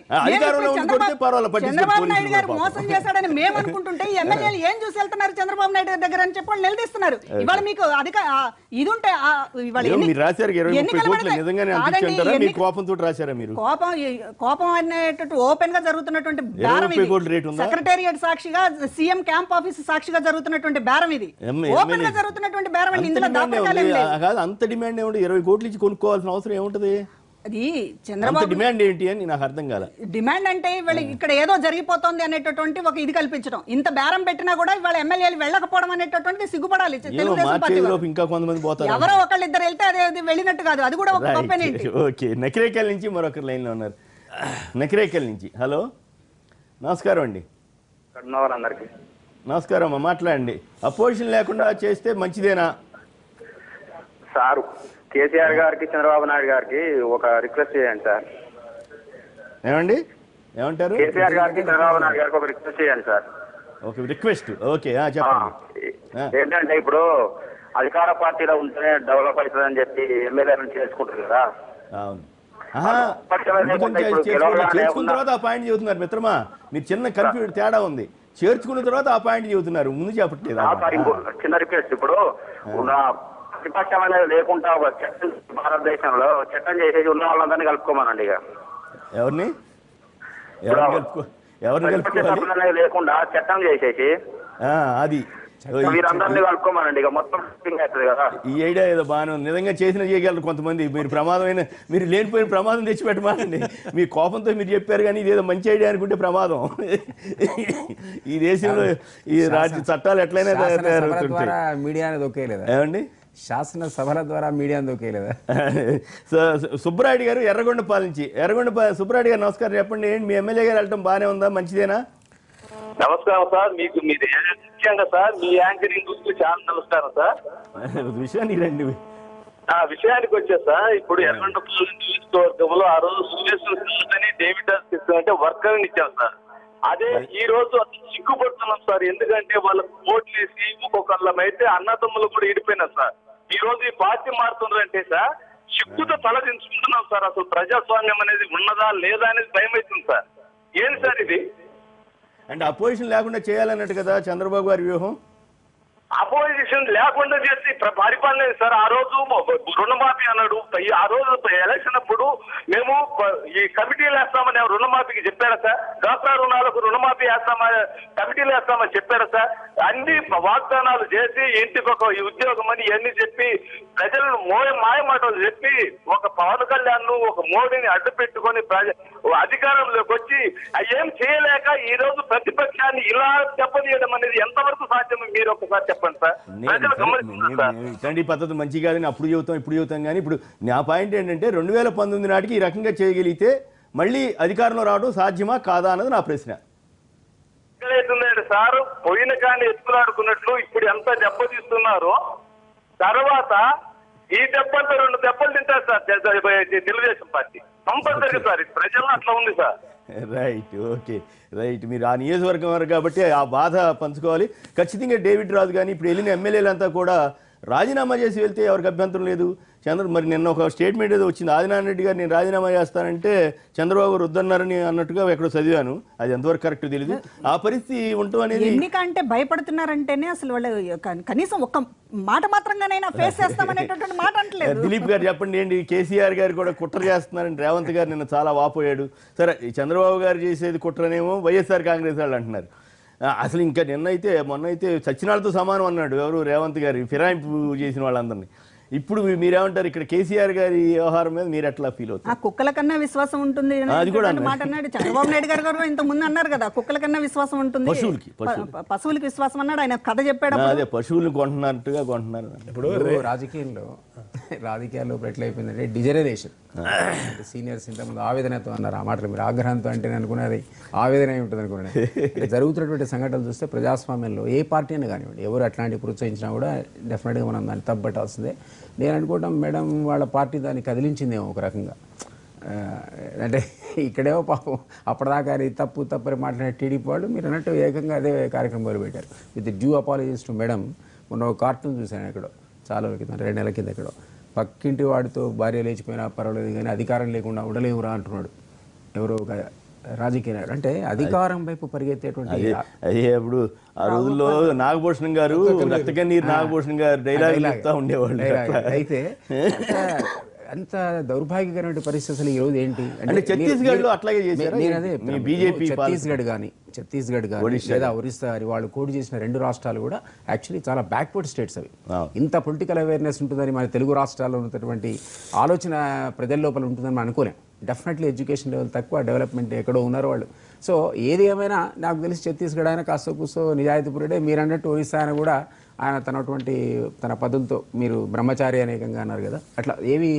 చంద్రబాబు నాయుడు గారు మోసం చేశాడని మేము అనుకుంటుంటే ఎమ్మెల్యేలు ఏం చూసి వెళ్తున్నారు చంద్రబాబు నాయుడు దగ్గర అని చెప్పి వాళ్ళు నిలదీస్తున్నారు. ఇవాళ మీకు ఇది ఉంటే కోపం అనేటట్టు ఓపెన్ గా జరుగుతున్నటువంటి సెక్రటేరియట్ సాక్షిగా, సీఎం క్యాంప్ ఆఫీస్ సాక్షిగా జరుగుతున్నటువంటి బేరం ఇది. ఓపెన్ గా జరుగుతున్నటువంటి బేరం అండి. ఇందులో అంత డిమాండ్ ఏమిటి? 20 కోట్లు ఇచ్చి కొనుక్కోవాల్సిన అవసరం ఏముంటది? అది చంద్రబాబు డిమాండ్ ఏంటి అని నాకు అర్థం కాల. డిమాండ్ అంటే వీళ్ళు ఇక్కడ ఏదో జరిగిపోతుంది అనేటటువంటి ఒక ఇది కల్పించడం. ఇంత బేరం పెట్టినా కూడా ఇవాళ ఎమ్మెల్యేలు వెళ్ళకపోవడం అనేటటువంటి సిగ్గుపడాలి. ఇంకా కొంతమంది పోతారు, ఎవరో ఒకళ్ళు ఇద్దరు వెళ్తే అదే వెళ్ళినట్టు కాదు. అది కూడా ఒక తప్పేనేంటి. ఓకే, నకిరేకల్ నుంచి మరొకరు లైన్ లో ఉన్నారు. నకిరేకల్ నుంచి. హలో, నమస్కారం అండి. నమస్కారం అమ్మా, మాట్లాడండి. అపోజిషన్ లేకుండా చేస్తే మంచిదేనా సార్? కేసీఆర్ గారికి, చంద్రబాబు నాయుడు గారికి ఒక రిక్వెస్ట్ చేయండి సార్. ఏమండి, ఏమంటారు? కేసీఆర్ గారికి, చంద్రబాబు నాయుడు గారికి ఒక రిక్వెస్ట్ చేయండి సార్. Okay, request. ఓకే, చెప్పండి. ఏంటంటే ఇప్పుడు అధికార పార్టీలో ఉంటేనే డెవలప్ అవుతుందని చెప్పి ఎమ్మెల్యేలను చేసుకుంటారు కదా. అవును, చేసుకున్న తర్వాత ఆ పాయింట్ చెబుతున్నారు మిత్రమా. మీరు చిన్న కన్ఫ్యూజ్ తేడా ఉంది. చేర్చుకున్న తర్వాత ఆ పాయింట్ చెబుతున్నారు, ముందు చెప్పట్లేదు. చిన్న రిక్వెస్ట్, ఇప్పుడు ప్రతిపక్షం అనేది లేకుండా ఒక చట్టం, భారతదేశంలో చట్టం చేసేసి ఉన్న వాళ్ళందరినీ కలుపుకోమనండి. ఇక ఎవరిని లేకుండా చట్టం చేసేసి అది మీరందరినీ కలుపుకోమనండి. ఇక మొత్తం అవుతుంది కదా. ఈ ఐడియా ఏదో బాగానే ఉంది. నిజంగా చేసిన చేయగలరు కొంతమంది. మీరు ప్రమాదమైన, మీరు లేనిపోయిన ప్రమాదం తెచ్చిపెట్టమానండి. మీ కోపంతో మీరు చెప్పారు కానీ ఇదేదో మంచి ఐడియా అనుకుంటే ప్రమాదం. ఈ దేశంలో ఈ రాజ్య చట్టాలు ఎట్లయినా తయారవుతుంటాయి. మీడియా అనేది ఒకే లేదా ఏమండి? శాసన సభల ద్వారా మీడియా ఒకే లేదా? సుబ్బరాయుడు గారు ఎర్రగొండపాలెం నుంచి. సుబ్బరాయుడు గారు నమస్కారం, చెప్పండి. ఏంటి మీ ఎమ్మెల్యే గారు వెళ్ళటం బాగానే ఉందా, మంచిదేనా? నమస్కారం సార్. మీకు మీరు ముఖ్యంగా సార్ మీ యాంకరింగ్ గురించి చాలా నమస్కారం సార్. విషయానికి రండి. విషయానికి వచ్చే సార్, ఇప్పుడు ఎర్రగొండపాలెం నియోజకవర్గంలో ఆ రోజు డేవిడ్ అంటే వర్కర్ని ఇచ్చాం సార్. అదే ఈ రోజు సిగ్గుపడుతున్నాం సార్. ఎందుకంటే వాళ్ళకు ఓట్లు వేసి ఒక్కొక్కళ్ళమైతే అన్నదమ్ములు కూడా ఇడిపోయినారు సార్. ఈ రోజు ఈ పార్టీ మారుతున్నారంటే సార్ సిగ్గుతో తలదించుకుంటున్నాం సార్. అసలు ప్రజాస్వామ్యం అనేది ఉన్నదా లేదా అనేది భయం అవుతుంది సార్. ఏంటి సార్ ఇది? అంటే అపోజిషన్ లేకుండా చేయాలన్నట్టు కదా చంద్రబాబు గారి వ్యూహం. అపోజిషన్ లేకుండా చేసి పరిపాలన సార్. ఆ రోజు రుణమాఫీ అన్నాడు. ఆ రోజు ఎలక్షన్ అప్పుడు మేము ఈ కమిటీలు వేస్తామని రుణమాఫీకి చెప్పారా సార్? డ్వాక్రా రుణాలకు రుణమాఫీ వేస్తామని కమిటీలు వేస్తామని చెప్పారా సార్? అన్ని వాగ్దానాలు చేసి ఇంటికి ఒక ఉద్యోగం అని ఇవన్నీ చెప్పి ప్రజలను మాయ మాటలు చెప్పి ఒక పవన్ కళ్యాణ్ ఒక మోడీని అడ్డు పెట్టుకొని అధికారంలోకి వచ్చి ఏం చేయలేక ఈ రోజు ప్రతిపక్షాన్ని ఇలా చెప్పనీయడం అనేది ఎంతవరకు సాధ్యం మీరు ఒకసారి చెప్పండి సార్. ప్రజలు గమనిస్తున్నారు సార్. ఇట్లాంటి పద్ధతి మంచి కాదని అప్పుడు చెబుతాం ఇప్పుడు చెబుతాం కానీ ఇప్పుడు నా పాయింట్ ఏంటంటే 2019 నాటికి ఈ రకంగా చేయగలిగితే మళ్ళీ అధికారంలో రావడం సాధ్యమా కాదా అన్నది నా ప్రశ్న. ఎక్కడైతుందండి సార్ పోయిన కానీ ఎత్తులాడుకున్నట్లు ఇప్పుడు ఎంత దెబ్బతీస్తున్నారో తర్వాత ఈ దెబ్బలతో 2 దెబ్బలు తింటారు sir Telugu Desam party compulsory sir. ప్రజల్లో అట్లా ఉంది సార్. Right, okay, right. మీరు ఆ నియోజకవర్గం వారు కాబట్టి ఆ బాధ పంచుకోవాలి. ఖచ్చితంగా డేవిడ్ రాజు కానీ ఇప్పుడు వెళ్ళిన ఎమ్మెల్యేలంతా కూడా రాజీనామా చేసి వెళ్తే ఎవరికి అభ్యంతరం లేదు. మరి నిన్న ఒక స్టేట్మెంట్ ఏదో వచ్చింది, ఆదినారాయణ రెడ్డి గారు నేను రాజీనామా చేస్తానంటే చంద్రబాబు గారు వద్దన్నారని అన్నట్టుగా ఎక్కడో చదివాను. అది ఎంతవరకు కరెక్ట్ తెలియదు. ఆ పరిస్థితి ఉండటం అనేది ఎన్నిక అంటే భయపడుతున్నారంటేనే అసలు వాళ్ళు కనీసం ఒక్క మాట మాత్రంగానైనా ఫేస్ చేస్తామనేటటువంటి మాట అంటలేదు. దిలీప్ గారు చెప్పండి ఏంటి, కేసీఆర్ గారు కూడా కుట్ర చేస్తున్నారని రేవంత్ గారు నిన్న చాలా వాపోయాడు. సరే చంద్రబాబు గారు చేసేది కుట్రనేమో వైఎస్ఆర్ కాంగ్రెస్ వాళ్ళు అంటున్నారు. అసలు ఇంకా మొన్నైతే సచ్చినాళ్ళతో సమానం అన్నాడు ఎవరు రేవంత్ గారి ఫిరాయింపు చేసిన వాళ్ళందరినీ. ఇప్పుడు మీరేమంటారు ఇక్కడ కేసీఆర్ గారి వ్యవహారం మీద మీరు ఎట్లా ఫీల్ అవుతారు? కుక్కల కన్నా విశ్వాసం ఉంటుంది మాట అన్నాడు చంద్రబాబు నాయుడు గారు ఇంత ముందు అన్నారు కదా, కుక్కల కన్నా విశ్వాసం ఉంటుంది పశువులకి విశ్వాసం అన్నాడు. ఆయన కథ చెప్పాడు. అదే పశువులు కొంటున్నట్టుగా కొంటున్నారు. ఇప్పుడు రాజకీయాల్లో ఎట్లా అయిపోయిందంటే డిజనరేషన్. సీనియర్స్ ఇంతకుముందు ఆవేదనతో అన్నారు. ఆ మాటలు మీరు ఆగ్రహంతో అంటే అనుకున్నది ఆవేదన ఉంటుంది అనుకున్నాను. జరుగుతున్నటువంటి సంఘటనలు చూస్తే ప్రజాస్వామ్యంలో ఏ పార్టీ అయినా కానివ్వండి ఎవరు అట్లాంటి ప్రోత్సహించినా కూడా డెఫినెట్గా మనం దాన్ని తప్పబట్టాల్సిందే. నేను అనుకోవటం మేడం వాళ్ళ పార్టీ దాన్ని కదిలించిందేమో ఒక రకంగా. అంటే ఇక్కడేమో పాపం అప్పటిదాకా అది తప్పని మాట్లాడే టీడీపీ వాళ్ళు మీరు అన్నట్టు ఏకంగా అదే కార్యక్రమం మొదలుపెట్టారు. With due apologies to madam. మొన్న ఒక కార్టూన్ చూశాను ఎక్కడో చాలా రోజుల కింద 2 నెలల కింద ఎక్కడో, పక్కింటి వాడితో భార్య లేచిపోయినా పర్వాలేదు కానీ అధికారం లేకుండా ఉండలేవురా అంటున్నాడు ఎవరో ఒక రాజకీయ నాయకుడు. అంటే అధికారం వైపు పరిగెత్తేటువంటి అదే అప్పుడు ఆ రోజుల్లో నాగభూషణం గారు రక్తకన్నీరు నాగభూషణం గారు డైలాగ్ చెప్తా ఉండేవాళ్ళు. అయితే అంత దౌర్భాగ్యకరమైన పరిస్థితి అసలు ఈ రోజు ఏంటి అంటే ఛత్తీస్గఢ్ లో అట్లాగే చేశారు. బీజేపీ ఛత్తీస్గఢ్ కానీ లేదా ఒరిస్సా వాళ్ళు కోడ్ చేసిన 2 రాష్ట్రాలు కూడా యాక్చువల్లీ చాలా బ్యాక్వర్డ్ స్టేట్స్ అవి. ఇంత పొలిటికల్ అవేర్నెస్ ఉంటుందని మన తెలుగు రాష్ట్రాల్లో ఉన్నటువంటి ఆలోచన ప్రజల లోపల ఉంటుందని మనం అనుకోలేం. డెఫినెట్లీ ఎడ్యుకేషన్ లెవెల్ తక్కువ, డెవలప్మెంట్ ఎక్కడో ఉన్నారు వాళ్ళు. సో ఏది ఏమైనా నాకు తెలిసి ఛత్తీస్గఢ్ ఆయన కాస్త కూర్చో నిజాయితీపురుడే. మీరు అన్నట్టు ఒరిస్సా ఆయన కూడా ఆయన తన పద్ధతులతో మీరు బ్రహ్మచారి అనేకంగా అన్నారు కదా, అట్లా ఏవి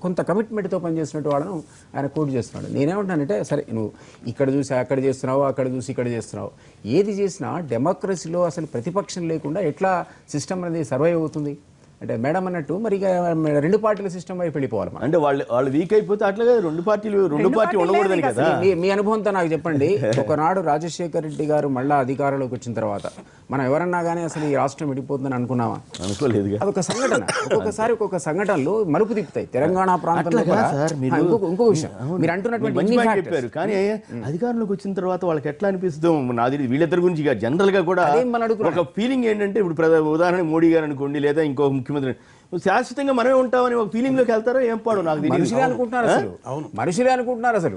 కొంత కమిట్మెంట్తో పనిచేసినట్టు వాళ్ళను ఆయన కోట్ చేస్తున్నాడు. నేనేమంటానంటే సరే నువ్వు ఇక్కడ చూసి అక్కడ చేస్తున్నావు, అక్కడ చూసి ఇక్కడ చేస్తున్నావు, ఏది చేసినా డెమోక్రసీలో అసలు ప్రతిపక్షం లేకుండా ఎట్లా సిస్టమ్ అనేది సర్వైవ్ అవుతుంది? అంటే మేడం అన్నట్టు మరి 2 పార్టీల సిస్టమ్ వైపు వెళ్ళిపోవాలి. అంటే వాళ్ళు వీక్ అయిపోతే అట్లాగే 2 పార్టీ ఉండకూడదని కదా. మీ అనుభవంతో నాకు చెప్పండి. ఒకనాడు రాజశేఖర రెడ్డి గారు మళ్ళా అధికారంలోకి వచ్చిన తర్వాత మనం ఎవరన్నా కానీ అసలు ఈ రాష్ట్రం విడిపోతుందని అనుకున్నావా? అనుకోలేదు. అదొక సంఘటన. ఒక్కొక్క సంఘటనలు మలుపు తిప్పుతాయి. తెలంగాణ ప్రాంతంలో ఇంకో విషయం మీరు అంటున్నటువంటి చెప్పారు. కానీ అధికారంలోకి వచ్చిన తర్వాత వాళ్ళకి ఎట్లా అనిపిస్తుందో నాది వీళ్ళిద్దరి గురించి జనరల్ గా కూడా ఒక ఫీలింగ్ ఏంటంటే ఇప్పుడు ఉదాహరణ మోడీ గారు అనుకోండి లేదా ఇంకో ముఖ్యమంత్రి శాశ్వతంగా మనమే ఉంటామని ఒక ఫీలింగ్ లోకి వెళ్తారో ఏం పాడు నాకు మనుషులే అనుకుంటున్నారు అసలు.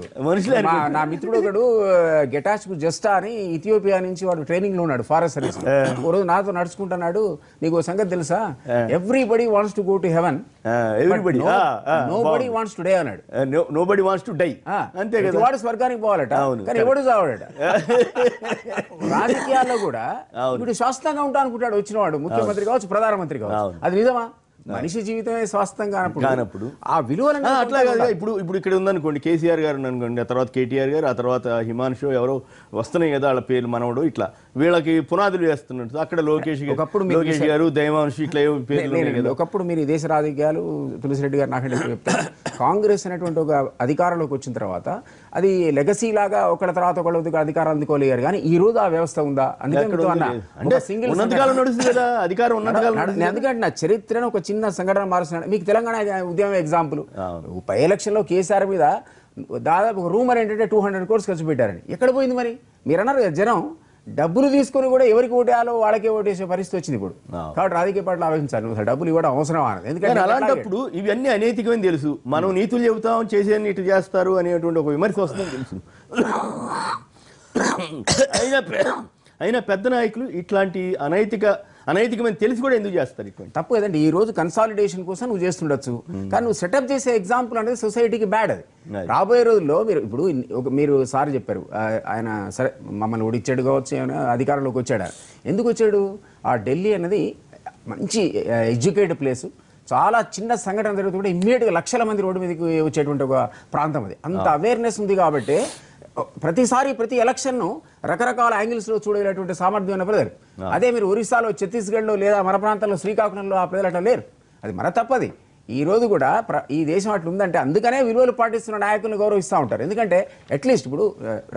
నా మిత్రుడు ఒకడు గెటాచ్కు జస్టా అని ఇథియోపియా నుంచి వాడు ట్రైనింగ్ లో ఉన్నాడు ఫారెస్ట్ సర్వీస్. ఓ రోజు నాతో నడుచుకుంటున్నాడు. నీకు సంగతి తెలుసా, everybody wants to go to heaven, nobody wants to day అన్నాడు. నోబడి వాంట్స్ టు డై, అంతే కదా. వాడు స్వర్గానికి పోవాలట కానీ ఎవడు చావాడట. రాజకీయాల్లో కూడా ఇప్పుడు శాశ్వతంగా ఉంటా అనుకుంటాడు వచ్చినవాడు, ముఖ్యమంత్రి కావచ్చు ప్రధానమంత్రి కావచ్చు. అది నిజమా? మనిషి జీవితమే స్వాస్థ్యం కానప్పుడు ఆ విలువలను అట్లా కాదుగా. ఇప్పుడు ఇక్కడ ఉందనుకోండి కేసీఆర్ గారు అనుకోండి, ఆ తర్వాత కేటీఆర్ గారు, ఆ తర్వాత హిమాంశు ఎవరో వస్తున్నాయి కదా వాళ్ళ పేర్లు, మనవడు, ఇట్లా వీళ్ళకి పునాదులు వేస్తున్నట్టు అక్కడ లోకేష్ గారు, దైవాంశు, ఇట్లా పేర్లు ఉన్నాయి కదా. ఒకప్పుడు మీరు ఈ దేశ రాజకీయాలు తులసిరెడ్డి గారు నాకంటే చెప్తారు, కాంగ్రెస్ అనేటువంటి ఒక అధికారంలోకి వచ్చిన తర్వాత అది లెగసీ లాగా ఒకళ్ళ తర్వాత ఒకళ్ళ అధికారం అందుకోలేరు, కానీ ఈ రోజు ఆ వ్యవస్థ ఉందా? ఎందుకంటే నా చరిత్రను ఒక చిన్న సంఘటన మారుస్తున్నాడు. మీకు తెలంగాణ ఉద్యమం ఎగ్జాంపుల్, ఉప ఎలక్షన్ లో కేసీఆర్ మీద దాదాపు రూమర్ ఏంటంటే 200 crores ఖర్చు పెట్టారని. ఎక్కడ పోయింది మరి? మీరు అన్నారు జనం డబ్బులు తీసుకుని కూడా ఎవరికి ఓటేయాలో వాళ్ళకే ఓటేసే పరిస్థితి వచ్చింది ఇప్పుడు. కాబట్టి రాజకీయ పార్టీలు ఆలోచించాలి, అసలు డబ్బులు ఇవ్వడం అవసరం అన్నది. ఎందుకంటే అలాంటప్పుడు ఇవన్నీ అనైతికమని తెలుసు, మనం నీతులు చెబుతాం చేసేది ఇటు చేస్తారు అనేటువంటి ఒక విమర్శ వస్తుందని తెలుసు. అయినా పెద్ద నాయకులు ఇట్లాంటి అనైతికమని తెలిసి కూడా ఎందుకు చేస్తారు? ఇటువంటి తప్పు కదండి. ఈ రోజు కన్సాలిడేషన్ కోసం నువ్వు చేస్తుండొచ్చు, కానీ నువ్వు సెటప్ చేసే ఎగ్జాంపుల్ అనేది సొసైటీకి బ్యాడ్. అది రాబోయే రోజుల్లో మీరు సార్ చెప్పారు, ఆయన సరే మమ్మల్ని ఓడిచ్చాడు కావచ్చు, అధికారంలోకి వచ్చాడు. ఎందుకు వచ్చాడు? ఆ ఢిల్లీ అనేది మంచి ఎడ్యుకేటెడ్ ప్లేసు, చాలా చిన్న సంఘటన జరుగుతుంటే ఇమ్మీడియట్గా లక్షల మంది రోడ్డు మీదకి వచ్చేటువంటి ఒక ప్రాంతం. అది అంత అవేర్నెస్ ఉంది కాబట్టి ప్రతి ఎలక్షన్ను రకరకాల యాంగిల్స్లో చూడేటువంటి సామర్థ్యం ఉన్న ప్రజలు. అదే మీరు ఒరిస్సాలో, ఛత్తీస్గఢ్లో లేదా మన ప్రాంతంలో శ్రీకాకుళంలో ఆ ప్రజలు అట్లా లేరు. అది మన తప్పది. ఈ రోజు కూడా ఈ దేశం అట్లా ఉందంటే అందుకనే విలువలు పాటిస్తున్న నాయకులను గౌరవిస్తూ ఉంటారు. ఎందుకంటే అట్లీస్ట్ ఇప్పుడు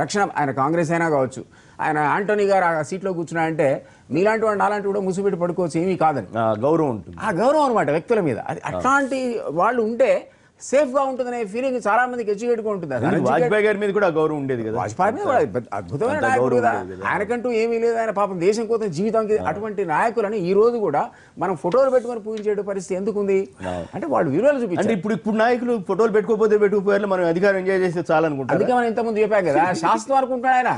రక్షణ, ఆయన కాంగ్రెస్ అయినా కావచ్చు, ఆయన ఆంటోనీ గారు ఆ సీట్లో కూర్చున్నాయంటే మీలాంటి వాడు నాలాంటి కూడా ముసుగుపెట్టి పడుకోవచ్చు, ఏమీ కాదని గౌరవం ఉంటుంది. ఆ గౌరవం అనమాట వ్యక్తుల మీద. అది అట్లాంటి వాళ్ళు ఉంటే సేఫ్ గా ఉంటుందనే ఫీలింగ్ చాలా మందికి ఎడ్యుకేట్గా ఉంటుంది. వాజ్పేయి గారి మీద కూడా గౌరవం ఉండేది కదా. వాజ్పేయి మీద అద్భుతమైన నాయకుడు కదా, ఆయనకంటూ ఏమీ లేదు, ఆయన పాపం దేశం కోసం జీవితానికి. అటువంటి నాయకులని ఈ రోజు కూడా మనం ఫోటోలు పెట్టుకొని పూజించే పరిస్థితి ఎందుకుంది అంటే వాళ్ళు విలువలు చూపించారు. ఇప్పుడు నాయకులు ఫోటోలు పెట్టుకోపోయారు, మనం అధికారం ఎంజాయ్ చేస్తే చాలా అనుకుంటారు. అందుకే మనం ఇంతకుముందు చెప్పాం కదా, శాస్త్రం అనుకుంటాడు ఆయన.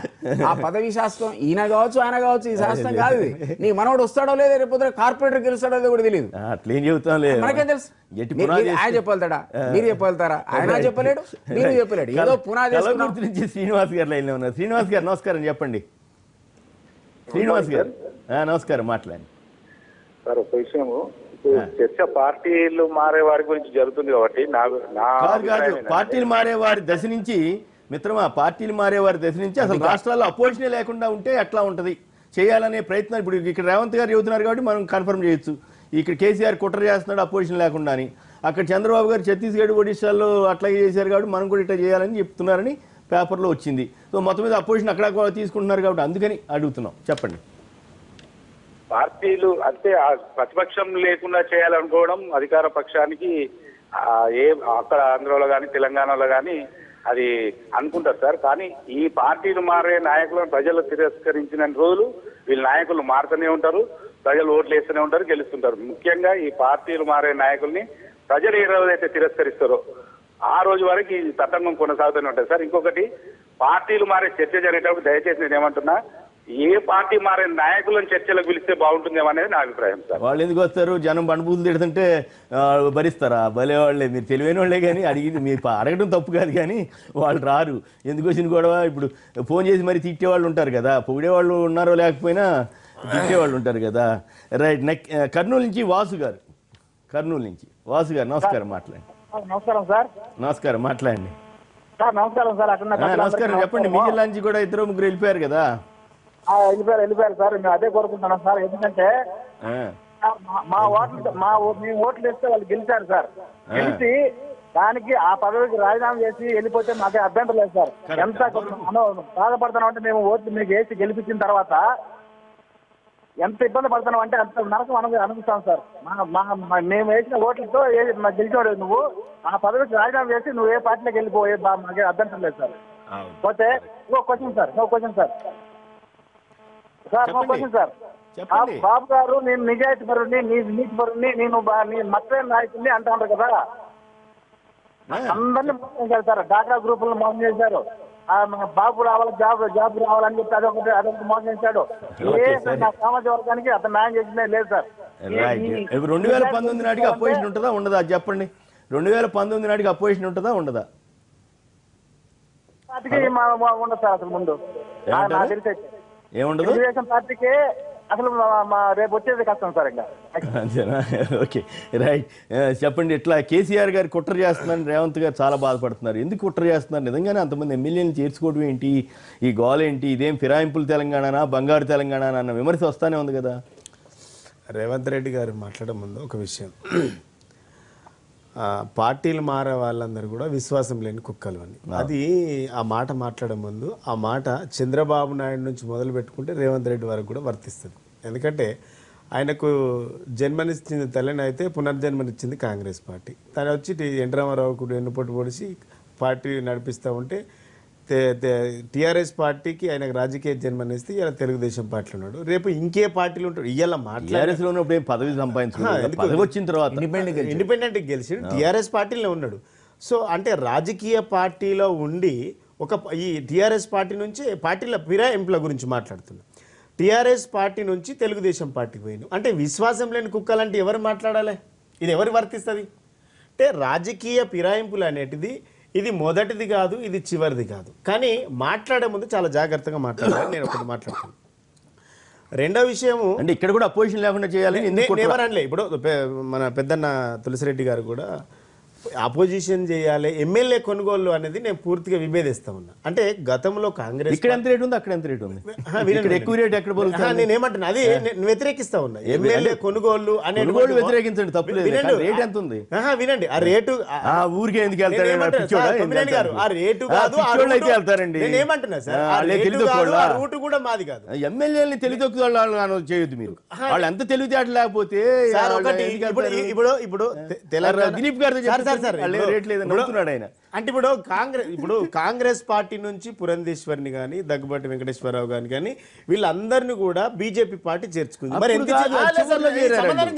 ఆ పదవి శాస్త్రం ఈయన కావచ్చు, ఆయన కావచ్చు, ఈ శాస్త్రం కాదు. నీ మనోడు వస్తాడో లేదో, రేపు కార్పొరేటర్ గెలుస్తాడో లేదో కూడా తెలియదు. అట్లేం చెబుతాం లేదు, మనకేం తెలుసు? ఆయన చెప్పగలుగుతాడా? మీరు చెప్పగలుగుతారా? ఆయన చెప్పలేడు, మీరు చెప్పలేడు. ఏదో పునాది నుంచి శ్రీనివాస్ గారు లైన్లో ఉన్నారు. శ్రీనివాస్ గారు నమస్కారం, చెప్పండి. శ్రీనివాస్ గారు నమస్కారం, మాట్లాడండి సార్. ఒక విషయము, చర్చ పార్టీలు మారే వారి గురించి జరుగుతుంది కాబట్టి కాదు, పార్టీలు మారే వారి దశ నుంచి మిత్రమా, పార్టీలు మారే వారి దశ నుంచి అసలు రాష్ట్రాల్లో అపోజిషనే లేకుండా ఉంటే ఎట్లా ఉంటది చేయాలనే ప్రయత్నం ఇప్పుడు ఇక్కడ రేవంత్ గారు చెబుతున్నారు కాబట్టి మనం కన్ఫర్మ్ చేయొచ్చు. ఇక్కడ కేసీఆర్ కుట్ర చేస్తున్నాడు అపోజిషన్ లేకుండా అని, అక్కడ చంద్రబాబు గారు ఛత్తీస్గఢ్, ఒడిశాల్లో అట్లాగే చేశారు కాబట్టి మనం కూడా ఇట్లా చేయాలని చెప్తున్నారని పేపర్లో వచ్చింది. సో మొత్తం మీద అపోజిషన్ అక్కడ తీసుకుంటున్నారు కాబట్టి అందుకని అడుగుతున్నాం, చెప్పండి. పార్టీలు అంటే ప్రతిపక్షం లేకుండా చేయాలనుకోవడం అధికార పక్షానికి అక్కడ ఆంధ్రలో కానీ తెలంగాణలో కానీ అది అనుకుంటారు సార్. కానీ ఈ పార్టీలు మారే నాయకులను ప్రజలు తిరస్కరించిన రోజులు వీళ్ళ నాయకులు మారుతూనే ఉంటారు, ప్రజలు ఓట్లు వేస్తూనే ఉంటారు, గెలుస్తుంటారు. ముఖ్యంగా ఈ పార్టీలు మారే నాయకుల్ని ప్రజలు ఏ రోజైతే తిరస్కరిస్తారో ఆ రోజు వరకు ఈ తతంగం కొనసాగుతూనే ఉంటుంది సార్. ఇంకొకటి, పార్టీలు మారే చర్చ జరిగేటప్పుడు దయచేసి నేను ఏమంటున్నా, ఏ పార్టీ మారే నాయకులను చర్చలకు పిలిస్తే బాగుంటుందేమో అనేది నా అభిప్రాయం సార్. వాళ్ళు ఎందుకు వస్తారు? జనం బండబూతులు తిడుతుంటే భరిస్తారా? భలే వాళ్ళే, మీరు తెలివైన వాళ్ళే. కానీ మీరు అడగడం తప్పు కాదు, కానీ వాళ్ళు రారు. ఎందుకు వచ్చిన గొడవ? ఇప్పుడు ఫోన్ చేసి మరి తిట్టేవాళ్ళు ఉంటారు కదా, పొగిడేవాళ్ళు ఉన్నారో లేకపోయినా తిట్టేవాళ్ళు ఉంటారు కదా. రైట్. కర్నూలు నుంచి వాసు గారు, నమస్కారం, మాట్లాడండి. నమస్కారం సార్. నమస్కారం, మాట్లాడండి సార్. నమస్కారం సార్. నమస్కారం, చెప్పండి. మీ జిల్లా నుంచి కూడా 2-3 వెళ్ళిపోయారు కదా. వెళ్ళిపోయారు సార్. మేము అదే కోరుకుంటున్నాం సార్. ఎందుకంటే మేము ఓట్లు వేస్తే వాళ్ళు గెలిచారు సార్. గెలిచి దానికి ఆ పదవికి రాజీనామా చేసి వెళ్ళిపోతే మాకే అభ్యంతరం లేదు సార్. ఎంత బాధపడుతున్నాం అంటే మేము ఓట్లు మీకు వేసి గెలిపించిన తర్వాత ఎంత ఇబ్బంది పడుతున్నాం అంటే అంత నరకం అనిపిస్తాం సార్. మేము వేసిన ఓట్లతో గెలిచాడు నువ్వు, ఆ పదవికి రాజీనామా చేసి నువ్వు ఏ పార్టీలోకి వెళ్ళిపోయే మాకే అభ్యంతరం లేదు సార్. పోతే నో క్వశ్చన్ సార్. బాబు గారు నేను నిజాయితీ పరుని, నీతి పరుని, నేను మతమైన నాయకుడిని అంటూ ఉంటారు కదా. అందరినీ మోసం చేశారు సార్. డాక్రా గ్రూపులను మోసం చేశారు. బాబు రావాలి, జాబ్ రావాలని చెప్పి అదొకటి మోసం చేశాడు. నా సామాజిక వర్గానికి అతను న్యాయం చేసిందే లేదు సార్. 2019 నాటికి అపోజిషన్ ఉంటుందా ఉండదా చెప్పండి? 2019 నాటికి అపోజిషన్ ఉంటుందా ఉండదా? ఉండదు సార్. అసలు ముందు ఏముండదు? తెలుగుదేశం పార్టీకి అసలు రేపు వచ్చేది కష్టం సార్ ఇంకా. అంతేనా? Okay, right. చెప్పండి, ఇట్లా కేసీఆర్ గారు కుట్ర చేస్తున్నారని రేవంత్ గారు చాలా బాధపడుతున్నారు. ఎందుకు కుట్ర చేస్తున్నారు? నిజంగానే అంతమంది ఎమ్మెల్యేలు చేర్చుకోవడం ఏంటి, ఈ గోల ఏంటి, ఇదేం ఫిరాయింపులు తెలంగాణనా బంగారు తెలంగాణ అన్న విమర్శ వస్తానే ఉంది కదా. రేవంత్ రెడ్డి గారు మాట్లాడే ముందు ఒక విషయం, పార్టీలు మారే వాళ్ళందరూ కూడా విశ్వాసం లేని కుక్కలు అని, అది ఆ మాట మాట్లాడే ముందు ఆ మాట చంద్రబాబు నాయుడు నుంచి మొదలు పెట్టుకుంటే రేవంత్ రెడ్డి వరకు కూడా వర్తిస్తుంది. ఎందుకంటే ఆయనకు జన్మనిచ్చింది తెలంగాణ అయితే పునర్జన్మనిచ్చింది కాంగ్రెస్ పార్టీ. తను వచ్చి ఎన్టీ రామారావు కూడా ఎన్నుపోటు పొడిచి పార్టీ నడిపిస్తూ ఉంటే టీఆర్ఎస్ పార్టీకి ఆయనకు రాజకీయ జన్మనిస్తే ఇలా తెలుగుదేశం పార్టీలో ఉన్నాడు. రేపు ఇంకే పార్టీలు ఉంటాడు. ఇవాళ మాట్లాడే పదవి సంపాదించుకున్నాడు, వచ్చిన తర్వాత ఇండిపెండెంట్ గెలిచి టీఆర్ఎస్ పార్టీలో ఉన్నాడు. సో అంటే రాజకీయ పార్టీలో ఉండి ఈ టీఆర్ఎస్ పార్టీ నుంచి పార్టీల ఫిరాయింపుల గురించి మాట్లాడుతున్నాడు. టీఆర్ఎస్ పార్టీ నుంచి తెలుగుదేశం పార్టీకి పోయిన అంటే విశ్వాసం లేని కుక్కలంటే ఎవరు మాట్లాడాలి? ఇది ఎవరు వర్తిస్తుంది? అంటే రాజకీయ ఫిరాయింపులు అనేటిది ఇది మొదటిది కాదు, ఇది చివరిది కాదు. కానీ మాట్లాడే ముందు చాలా జాగ్రత్తగా మాట్లాడాలి. నేను ఒకటి మాట్లాడుతాను. రెండో విషయము అంటే ఇక్కడ కూడా అపోజిషన్ లేకుండా చేయాలి. ఎవరనలే, ఇప్పుడు మన పెద్దన్న తులసిరెడ్డి గారు కూడా అపోజిషన్ చేయాలి, ఎమ్మెల్యే కొనుగోలు అనేది నేను పూర్తిగా విభేదిస్తా ఉన్నా. అంటే గతంలో కాంగ్రెస్ ఇక్కడ ఎంత రేటు ఉంది, అక్కడ ఎంత రేటు ఉంది, ఎక్కువ రేటు ఎక్కడ పోతుంది? నేను ఏమంటున్నా, అది నేను వ్యతిరేకిస్తా ఉన్నా. ఎమ్మెల్యే కొనుగోలు అనే వ్యతిరేకించండి, తప్పులేదు. రేట్ ఎంత ఉంది వినండి. ఆ రేటు ఊరికే ఎందుకు వెళ్తారు? ఆ రేటు కాదు, అయితే వెళ్తారండి. నేను ఏమంటున్నా సార్, ఆ రూట్ కూడా మాది కాదు. ఎమ్మెల్యేని తెలివితోకు చేయొద్దు మీరు. వాళ్ళు ఎంత తెలివితేట లేకపోతే ఇప్పుడు తెలంగాణ దిలీప్ గారు అంటే ఇప్పుడు కాంగ్రెస్ పార్టీ నుంచి పురంధేశ్వరిని కానీ దగ్గుబాటి వెంకటేశ్వరరావు గాని కానీ వీళ్ళందరినీ కూడా బీజేపీ పార్టీ చేర్చుకుంది. మరి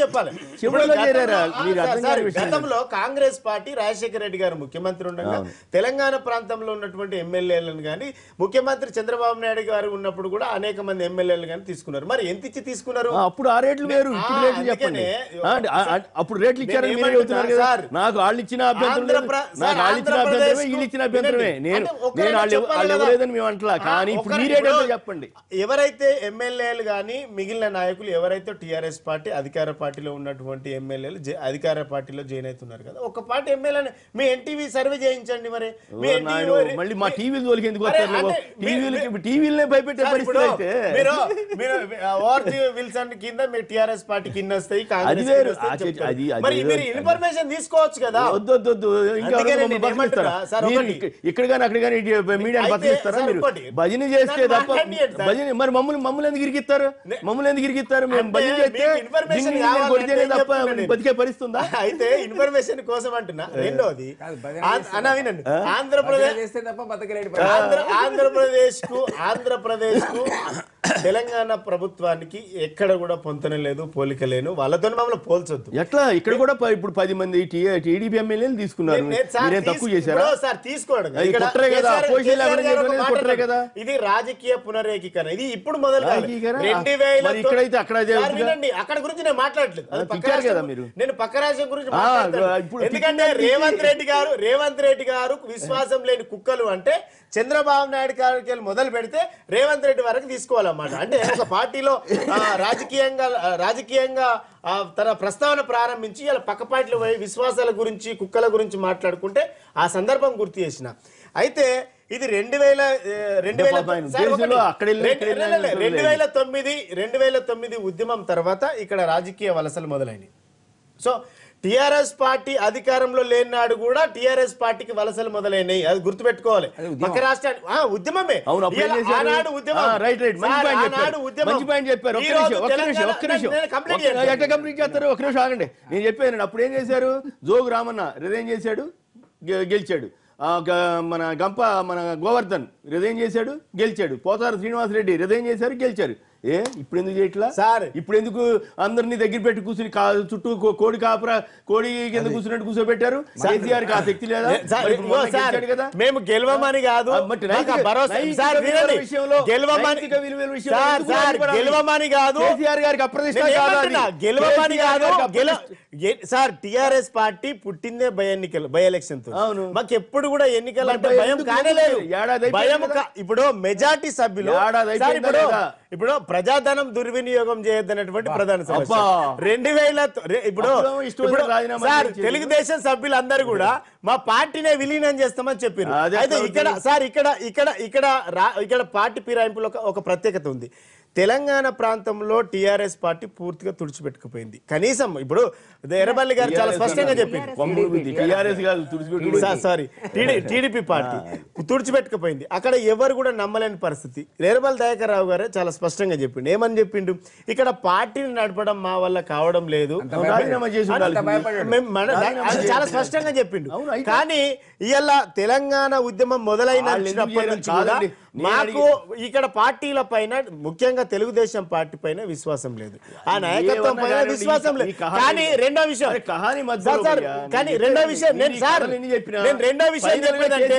చెప్పాలి, గతంలో కాంగ్రెస్ పార్టీ రాజశేఖర రెడ్డి గారు ముఖ్యమంత్రి ఉండగా తెలంగాణ ప్రాంతంలో ఉన్నటువంటి ఎమ్మెల్యేలను కానీ ముఖ్యమంత్రి చంద్రబాబు నాయుడు గారు ఉన్నప్పుడు కూడా అనేక మంది ఎమ్మెల్యేలు కానీ తీసుకున్నారు. మరి ఎంత ఇచ్చి తీసుకున్నారు? అప్పుడు ఆ రేట్లు వేరు, అప్పుడు రేట్లు ఇచ్చారు. నాకు వాళ్ళు ఇచ్చిన చెప్పండి. ఎవరైతే ఎమ్మెల్యేలు కానీ మిగిలిన నాయకులు ఎవరైతే టీఆర్ఎస్ పార్టీ అధికార పార్టీలో ఉన్నటువంటి ఎమ్మెల్యేలు అధికార పార్టీలో జాయిన్ అవుతున్నారు కదా, ఒక పార్టీ ఎమ్మెల్యేలు మీ ఎన్టీవీ సర్వే చేయించండి. మరి మళ్ళీ మా టీవీలు తోలికి ఎందుకు వస్తారు? టీవీలనే భయపెట్టే పరిస్థితి అయితే విల్సన్ కింద మీ టీఆర్ఎస్ పార్టీ కింద వస్తాయి. ఇన్ఫర్మేషన్ తీసుకోవచ్చు కదా. ఇక్కడ కానీ అక్కడ కానీ మీడియాని బతికిస్తారా మీరు? భజన చేస్తే తప్ప భజన మరి మమ్మల్ని ఎందుకు ఇరికిస్తారు? మమ్మల్ని ఎందుకు ఇరికిస్తారు? మేము భజన చేస్తే తప్ప బతికే పరిస్థితుందా? అయితే ఇన్ఫర్మేషన్ కోసం అంటున్నా. రెండోది వినండి, ఆంధ్రప్రదేశ్ కు తెలంగాణ ప్రభుత్వానికి ఎక్కడ కూడా పొంతన లేదు, పోలిక లేను. వాళ్ళతో మమ్మల్ని పోల్చొద్దు. ఎట్లా ఇక్కడ కూడా ఇప్పుడు 10 మంది టీడీపీ ఎమ్మెల్యేలు తీసుకున్నారు. తక్కువ చేశారా? ఇది రాజకీయ పునరేకీకరణ. ఇది ఇప్పుడు మొదలు ఇక్కడైతే అక్కడ అక్కడ గురించి నేను మాట్లాడలేదు. నేను పక్క రాష్ట్రం గురించి మాట్లాడతాను. ఎందుకంటే రేవంత్ రెడ్డి గారు విశ్వాసం లేని కుక్కలు అంటే చంద్రబాబు నాయుడు గారికి మొదలు పెడితే రేవంత్ రెడ్డి వరకు తీసుకోవాలన్నమాట. అంటే ఒక పార్టీలో రాజకీయంగా తన ప్రస్తావన ప్రారంభించి ఇలా పక్క పార్టీలో పోయి విశ్వాసాల గురించి కుక్కల గురించి మాట్లాడుకుంటే ఆ సందర్భం గుర్తు చేసిన. అయితే ఇది 2009 ఉద్యమం తర్వాత ఇక్కడ రాజకీయ వలసలు మొదలైనవి. సో టీఆర్ఎస్ పార్టీ అధికారంలో లేనాడు కూడా టీఆర్ఎస్ పార్టీకి వలసలు మొదలైనవి. అది గుర్తుపెట్టుకోవాలి. పక్క రాష్ట్రానికి ఉద్యమమే. ఆగండి, నేను చెప్పాను. అప్పుడు ఏం చేశారు? జోగు రామన్న రిజైన్ చేశాడు, గెలిచాడు. మన గోవర్ధన్ రిజైన్ చేశాడు, గెలిచాడు. పోతారు శ్రీనివాసరెడ్డి రిజైన్ చేశారు, గెలిచారు. ఇప్పుడు ఎందుకు చేయట్లా సార్? ఇప్పుడు ఎందుకు అందరినీ దగ్గర పెట్టి కూర్చుని చుట్టూ కోడి కింద కూర్చున్నట్టు కూర్చోబెట్టారు? కేసీఆర్ కి ఆ శక్తి లేదా? మేము గెలవమని కాదు, గెలవమని కాదు, కేసీఆర్ గారికి అప్రతిష్ట గెలవమని కాదు. సార్ టీఆర్ఎస్ పార్టీ పుట్టిందే బై ఎలక్షన్ తో. మాకు ఎప్పుడు కూడా ఎన్నికలు అంటే భయం కానేలేదు. ఇప్పుడు మెజార్టీ సభ్యులు ఇప్పుడు ప్రజాధనం దుర్వినియోగం చేయొద్దన్నటువంటి ప్రధాన సమస్య. అబ్బా. 2000 ఇప్పుడు అప్పుడు ఇష్టం రాజీనామా సార్ చేయించేది. తెలుగుదేశం సభ్యులందరూ కూడా మా పార్టీనే విలీనం చేస్తామని చెప్పారు. అదే అయితే అట్లా ఇక్కడ సార్ ఇక్కడ పార్టీ ఫిరాయింపులో ఒక ప్రత్యేకత ఉంది. తెలంగాణ ప్రాంతంలో టీఆర్ఎస్ పార్టీ పూర్తిగా తుడిచిపెట్టుకుపోయింది. కనీసం ఇప్పుడు ఎర్రబల్లి గారు చాలా స్పష్టంగా చెప్పింది. సారీ టీడీపీ పార్టీ తుడిచిపెట్టుకుపోయింది. అక్కడ ఎవరు కూడా నమ్మలేని పరిస్థితి. ఎర్రబల్లి దయాకర్ రావు గారే చాలా స్పష్టంగా చెప్పిండు. ఏమని చెప్పిండు? ఇక్కడ పార్టీని నడపడం మా వల్ల కావడం లేదు, చాలా స్పష్టంగా చెప్పిండు. కానీ ఇవాళ తెలంగాణ ఉద్యమం మొదలైనప్పటి నుంచి కూడా మాకు ఇక్కడ పార్టీల పైన ముఖ్యంగా తెలుగుదేశం పార్టీ పైన విశ్వాసం లేదు, ఆ నాయకత్వం పైన విశ్వాసం లేదు. కానీ రెండో విషయం చెప్పేదంటే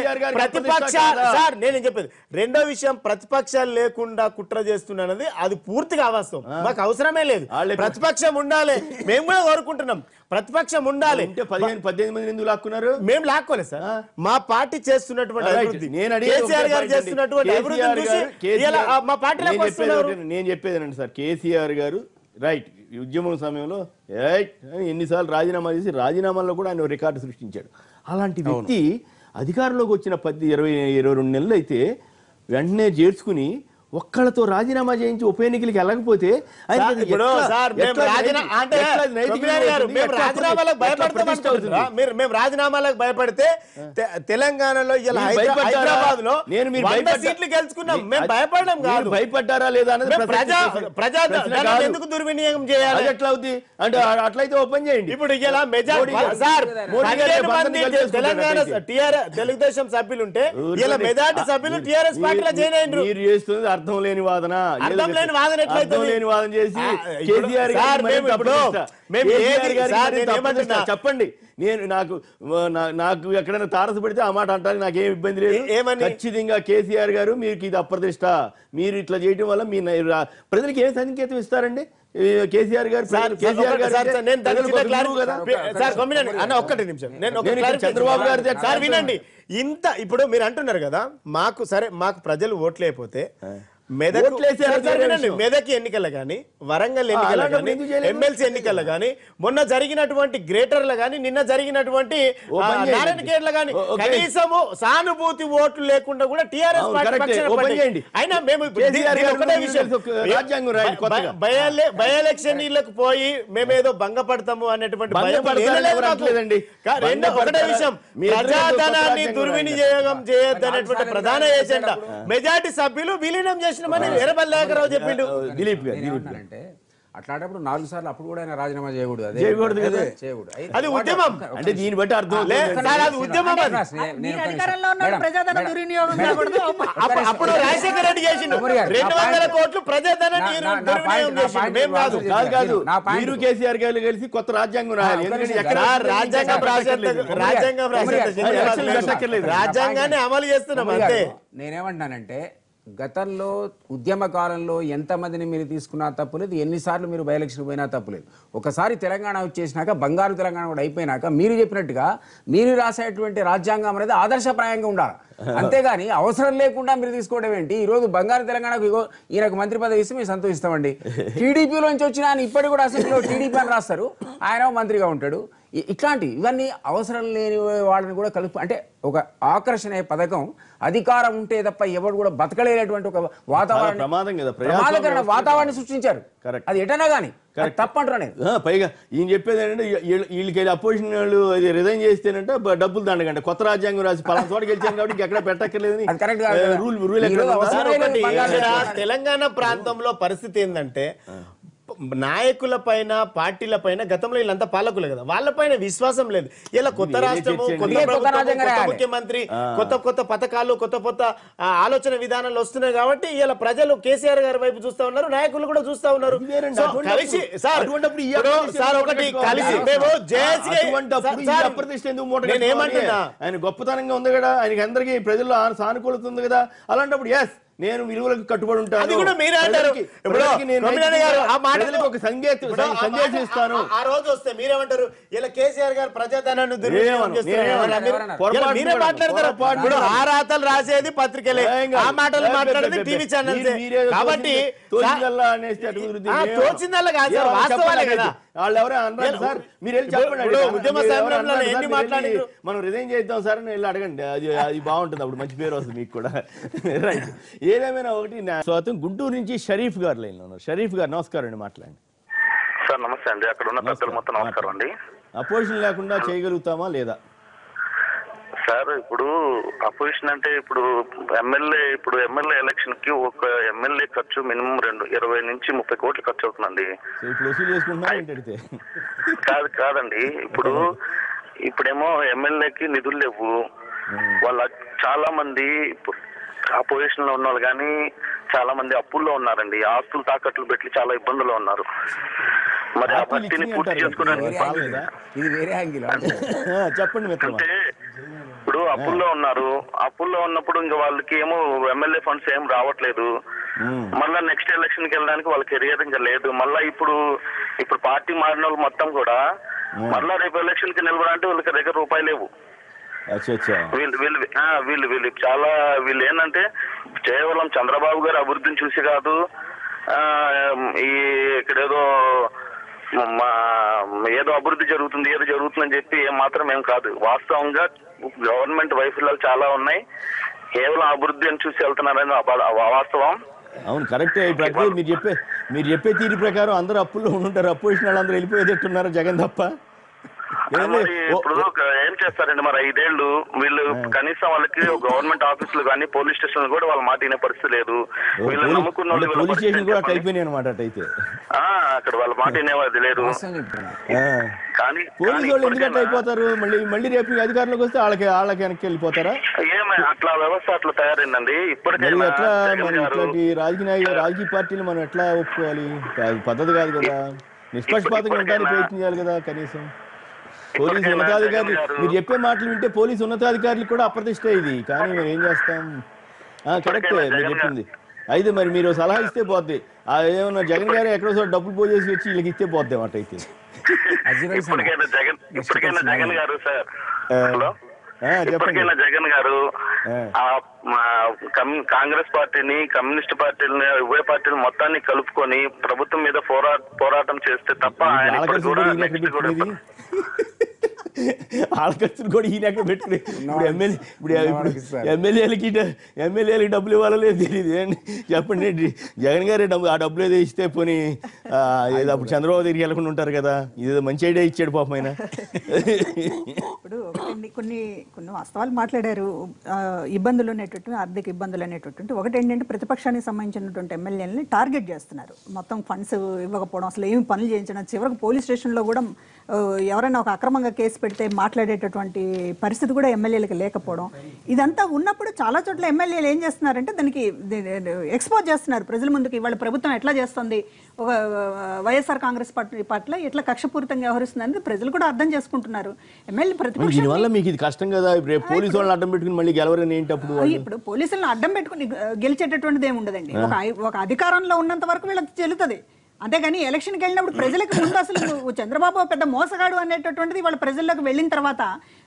రెండో విషయం ప్రతిపక్షాలు లేకుండా కుట్ర చేస్తున్నది అది పూర్తిగా అవాస్తవం. మాకు అవసరమే లేదు, ప్రతిపక్షం ఉండాలి. మేము కూడా కోరుకుంటున్నాం ప్రతిపక్షం ఉండాలి. 18 మంది ఎందుకు లాక్కున్నారు? మేము లాక్కోలేదు సార్. మా పార్టీ చేస్తున్నటువంటి అభివృద్ధి, కేసీఆర్ గారు చేస్తున్నటువంటి అభివృద్ధి మా పార్టీలో వస్తున్నారు. నేను చెప్పేది ఏంటంటే సార్, కేసీఆర్ గారు రైట్ ఈ ఉద్యమం సమయంలో రైట్ ఎన్నిసార్లు రాజీనామా చేసి రాజీనామాల్లో కూడా ఆయన రికార్డు సృష్టించాడు. అలాంటి వ్యక్తి అధికారంలోకి వచ్చిన 22 నెలలు అయితే వెంటనే చేర్చుకుని ఒక్కళ్ళతో రాజీనామా చేయించి ఉప ఎన్నికలకి వెళ్ళకపోతే మేము రాజీనామాలకు భయపడితే తెలంగాణలో హైదరాబాద్ లో సీట్లు గెలుచుకున్నాం. మేము భయపడడం కాదు. భయపడ్డారా లేదా అన్నది ప్రజా ఎందుకు దుర్వినియోగం చేయాలి? ఎట్లా అవుతుంది అంటే అట్లయితే ఓపెన్ చేయండి. ఇప్పుడు ఇలా తెలంగాణ తెలుగుదేశం సభ్యులు ఉంటే ఇలా మెజార్టీ సభ్యులు టీఆర్ఎస్ పార్టీలో జాయిన్ అయినారు. మీరు చేస్తుంది అర్థం లేని వాదన. అర్థం లేని వాదన లేని వాదన చేసి కేసీఆర్ చెప్పండి. నేను నాకు ఎక్కడైనా తారసపడితే ఆ మాట అంటానికి నాకేం ఇబ్బంది లేదు. ఖచ్చితంగా కేసీఆర్ గారు మీకు ఇది అప్రతిష్ట, మీరు ఇట్లా చేయడం వల్ల మీ ప్రజలకు ఏం సంకేతం ఇస్తారండి? కేసీఆర్ గారు ఒక్కటి నిమిషం చంద్రబాబు గారు సార్ వినండి. ఇంత ఇప్పుడు మీరు అంటున్నారు కదా మాకు ప్రజలు ఓట్లేకపోతే మెదక్ ఎన్నికల్లో కానీ వరంగల్ ఎన్నికల్లో కానీ ఎమ్మెల్సీ ఎన్నికల్లో కానీ మొన్న జరిగినటువంటి గ్రేటర్లో కానీ నిన్న జరిగినటువంటి నారాయణఖేడ్లో కానీ కనీసము సానుభూతి ఓట్లు లేకుండా కూడా టీఆర్ఎస్ పార్టీ అయినా మేము బై ఎలక్షన్లకు పోయి మేమేదో భంగపడతాము అనేటువంటి ఒకటే విషయం, ప్రజాధనాన్ని దుర్వినియోగం చేయొద్దనేటువంటి ప్రధాన ఏజెండా మెజార్టీ సభ్యులు విలీనం చేసి ఎర్రబల్లి దయాకర్ రావు చెప్పిండు. దిలీప్ గారు అంటే అట్లాంటప్పుడు 4 సార్లు అప్పుడు కూడా ఆయన రాజీనామా చేయకూడదు. అది ఉద్యమం అంటే దీన్ని బట్టి అర్థం ఉద్యమం. అప్పుడు రాజశేఖర రెడ్డి చేసిండు 200 కోట్లు ప్రజాధనాన్ని మీరు కేసీఆర్ గారు కలిసి కొత్త రాజ్యాంగం రాయాలి. రాజ్యాంగాన్ని అమలు చేస్తున్నాం అంతే. నేనేమంటున్నానంటే గతంలో ఉద్యమ కాలంలో ఎంతమందిని మీరు తీసుకున్నా తప్పులేదు, ఎన్నిసార్లు మీరు బై ఎలక్షన్ పోయినా తప్పులేదు. ఒకసారి తెలంగాణ వచ్చేసినాక బంగారు తెలంగాణ కూడా అయిపోయినాక మీరు చెప్పినట్టుగా మీరు రాసేటువంటి రాజ్యాంగం అనేది ఆదర్శప్రాయంగా ఉండాలి. అంతేగాని అవసరం లేకుండా మీరు తీసుకోవడం ఏంటి? ఈ రోజు బంగారు తెలంగాణకు ఈయనకు మంత్రి పదవి ఇస్తే మేము సంతోషిస్తామండి. టీడీపీలోంచి వచ్చిన ఆయన ఇప్పటికి కూడా అసెంబ్లీలో టీడీపీ అని రాస్తారు, ఆయన మంత్రిగా ఉంటాడు. ఇవన్నీ అవసరం లేని వాళ్ళని కూడా కలుపు అంటే ఒక ఆకర్షణ పథకం అధికారం ఉంటే తప్ప ఎవరు కూడా బతకలేనటువంటి ఒక ప్రమాదకరమైన వాతావరణం సృష్టించారు. అది ఎటనా కానీ తప్పంటారు. పైగా ఈయన చెప్పేది ఏంటంటే వీళ్ళకి అపోజిషన్ వాళ్ళు రిజైన్ చేస్తేనంటే డబ్బులు దండగంట కొత్త రాజ్యాంగం రాసి పలానా చోట గెలిచాను కాబట్టి ఎక్కడ పెట్టక్కర్లేదని తెలంగాణ ప్రాంతంలో పరిస్థితి ఏంటంటే నాయకుల పైన పార్టీల పైన గతంలో వీళ్ళంతా పాలకులే కదా, వాళ్ళపైన విశ్వాసం లేదు. ఇలా కొత్త రాష్ట్రము, కొత్త ముఖ్యమంత్రి, కొత్త పథకాలు, కొత్త ఆలోచన విధానాలు వస్తున్నాయి కాబట్టి ఇలా ప్రజలు కేసీఆర్ గారి వైపు చూస్తా ఉన్నారు, నాయకులు కూడా చూస్తా ఉన్నారు. కలిసి ఏమంటున్నా ఆయన గొప్పతనంగా ఉంది కదా, ఆయనకి అందరికీ ప్రజల్లో సానుకూలత ఉంది కదా, అలాంటప్పుడు ఎస్ నేను విలువలకు కట్టుబడి ఉంటాను. అది కూడా మీరే అంటారు. ఇప్పుడు కొమ్మినేని గారు ఆ మాటలు ప్రజలకు ఒక సందేశం ఇస్తాను. ఆ రోజు వస్తే మీరేమంటారు? ఇలా కేసీఆర్ గారు ప్రజాధనాన్ని దుర్వినియోగం చేస్తున్నారు. మీరే మాట్లాడతారు. ఇప్పుడు ఆ రాతలు రాసేది పత్రికలే, ఆ మాటలు మాట్లాడేది టీవీ ఛానల్స్. కాబట్టి తోచిందల్లా కాదు సార్, వాస్తవాలే కదా. వాళ్ళు ఎవరో అన్నారు సార్, మీరు వెళ్ళి చెప్పండి. ఉద్యమ సమయంలో ఎన్ని మాట్లాడారు? మనం రిజైన్ చేద్దాం సార్ అని వెళ్ళి అడగండి. అది బాగుంటుంది, అప్పుడు మంచి పేరు వస్తుంది మీకు కూడా. రైట్. ఏదేమైనా ఒకటి స్వాతం గుంటూరు నుంచి షరీఫ్ గారు లైన్లో ఉన్నారు. షరీఫ్ గారు నమస్కారం అండి, మాట్లాడండి సార్. నమస్తే అండి, అక్కడ ఉన్న పెద్దలు మొత్తం నమస్కారం అండి. అపోజిషన్ లేకుండా చేయగలుగుతామా లేదా సార్? ఇప్పుడు అపోజిషన్ అంటే ఇప్పుడు ఎమ్మెల్యే ఎలక్షన్ కి ఒక ఎమ్మెల్యే ఖర్చు మినిమం 20 నుంచి 30 కోట్లు ఖర్చు అవుతుందండి. ఇప్పుడు వసూలు చేసుకుంటున్నా ఏంటంటే? కాదండి, ఇప్పుడేమో ఎమ్మెల్యేకి నిధులు లేవు. వాళ్ళ చాలా మంది అపోజిషన్ లో ఉన్న వాళ్ళు కానీ చాలా మంది అప్పుల్లో ఉన్నారండి. ఆస్తులు తాకట్లు పెట్టి చాలా ఇబ్బందుల్లో ఉన్నారు. మరి ఆ భర్తీని పూర్తి చేసుకోవడానికి చెప్పండి. అంటే ఇప్పుడు అప్పుల్లో ఉన్నారు. అప్పుల్లో ఉన్నప్పుడు ఇంకా వాళ్ళకి ఏమో ఎమ్మెల్యే ఫండ్స్ ఏం రావట్లేదు. మళ్ళా నెక్స్ట్ ఎలక్షన్ కి వెళ్ళడానికి వాళ్ళ కెరియర్ ఇంకా లేదు. మళ్ళా ఇప్పుడు పార్టీ మారిన వాళ్ళు మొత్తం కూడా మళ్ళా రేపు ఎలక్షన్ కి నిలబడాలంటే వాళ్ళకి దగ్గర రూపాయలు లేవు. వీళ్ళు చాలా ఏంటంటే కేవలం చంద్రబాబు గారి అభివృద్ధిని చూసి కాదు, ఇక్కడేదో ఏదో అభివృద్ధి జరుగుతుంది ఏదో జరుగుతుందని చెప్పి ఏమాత్రం ఏం కాదు. వాస్తవంగా గవర్నమెంట్ వైఫల్యాలు చాలా ఉన్నాయి. కేవలం అభివృద్ధి అని చూసి వెళ్తున్నారని వాస్తవం. అవును, కరెక్టే. ఇప్పుడు మీరు చెప్పే తీరు ప్రకారం అందరూ అప్పుల్లో ఉంటారు. అపోజిషన్ వాళ్ళందరూ వెళ్ళిపోయేటట్టున్నారు, జగన్ తప్ప. ఇప్పుడు ఏం చేస్తారండి మరి 5 ఏళ్ళు వీళ్ళు కనీసం వాళ్ళకి గవర్నమెంట్ ఆఫీసులు కానీ పోలీస్ స్టేషన్ కూడా వాళ్ళ మాట వినే పరిస్థితి లేదు. వీళ్ళు నమ్ముకున్న పోలీస్ స్టేషన్ కూడా అయిపోయినాయి అనమాట. అటైతే అక్కడ వాళ్ళ మాట వినేది లేదు. కానీ పోలీసు వాళ్ళు ఎందుకంటే అయిపోతారు? మళ్ళీ రేపు అధికారంలోకి వస్తే వాళ్ళకి వెనక్కి వెళ్ళిపోతారా? అట్లా వ్యవస్థ అట్లా తయారైందండి. ఇప్పటికైనా ఎట్లా ఇట్లాంటి రాజకీయ పార్టీలు మనం ఎట్లా ఒప్పుకోవాలి? పద్ధతి కాదు కదా. నిష్పక్షపాతంగా ఉండడానికి ప్రయత్నించాలి కదా కనీసం. పోలీసు ఉన్నతాధికారులు మీరు చెప్పే మాటలు వింటే పోలీసు ఉన్నతాధికారులు కూడా అప్రతిష్ట ఇది. కానీ మేము ఏం చేస్తాం? కరెక్టే మీరు చెప్పింది. అయితే మరి మీరు సలహా ఇస్తే పోద్ది. ఏమన్నా జగన్ గారు ఎక్కడో డబ్బులు పోజేసి వచ్చి వీళ్ళకి ఇస్తే పోద్ది అన్నమాట. అయితే జగన్ గారు సార్, ఇప్పటికైనా జగన్ గారు కాంగ్రెస్ పార్టీని కమ్యూనిస్ట్ పార్టీని ఉభయ పార్టీలు మొత్తాన్ని కలుపుకొని ప్రభుత్వం మీద పోరాటం చేస్తే తప్ప ఆడకస్తులు కూడా ఈయన ఎక్కడ పెట్టుకుని ఎమ్మెల్యేలకి డబ్బులు ఇవ్వాలో లేదు తెలియదు. చెప్పండి, జగన్ గారే ఆ డబ్బులు ఏదో ఇస్తే పోనీ ఏదో అప్పుడు చంద్రబాబు దగ్గరికి వెళ్ళకుండా ఉంటారు కదా. ఇదేదో మంచి ఐడియా ఇచ్చాడు పాపం ఆయన. ఇప్పుడు కొన్ని వాస్తవాలు మాట్లాడారు. ఇబ్బందులు అనేటటువంటి ఆర్థిక ఇబ్బందులు అనేటటువంటి ఒకటి ఏంటంటే ప్రతిపక్షానికి సంబంధించినటువంటి ఎమ్మెల్యేలని టార్గెట్ చేస్తున్నారు. మొత్తం ఫండ్స్ ఇవ్వకపోవడం, అసలు ఏమి పనులు చేయించడం, చివరికి పోలీస్ స్టేషన్లో కూడా ఎవరైనా ఒక అక్రమంగా కేసు పెడితే మాట్లాడేటటువంటి పరిస్థితి కూడా ఎమ్మెల్యేలకు లేకపోవడం, ఇదంతా ఉన్నప్పుడు చాలా చోట్ల ఎమ్మెల్యేలు ఏం చేస్తున్నారంటే దానికి ఎక్స్పోజ్ చేస్తున్నారు ప్రజల ముందుకు. ఇవాళ ప్రభుత్వం ఎట్లా చేస్తుంది, ఒక వైఎస్ఆర్ కాంగ్రెస్ పార్టీ పట్ల ఎట్లా కక్షపూరితంగా వ్యవహరిస్తుందని ప్రజలు కూడా అర్థం చేసుకుంటున్నారు. ఎమ్మెల్యే ప్రతిపక్షం వల్ల మీకు ఇది కష్టం కదా. పోలీసు వాళ్ళని అడ్డం పెట్టుకుని మళ్ళీ గెలవరని ఏంటి? అప్పుడు ఇప్పుడు పోలీసులను అడ్డం పెట్టుకుని గెలిచేటటువంటిది ఏమి ఉండదండి. ఒక అధికారంలో ఉన్నంత వరకు వీళ్ళకి చెల్లుతుంది. అంతేగాని ఎలక్షన్కి వెళ్ళినప్పుడు ప్రజలకు ముందు అసలు చంద్రబాబు పెద్ద మోసగాడు అనేటటువంటిది వాళ్ళ ప్రజల్లోకి వెళ్ళిన తర్వాత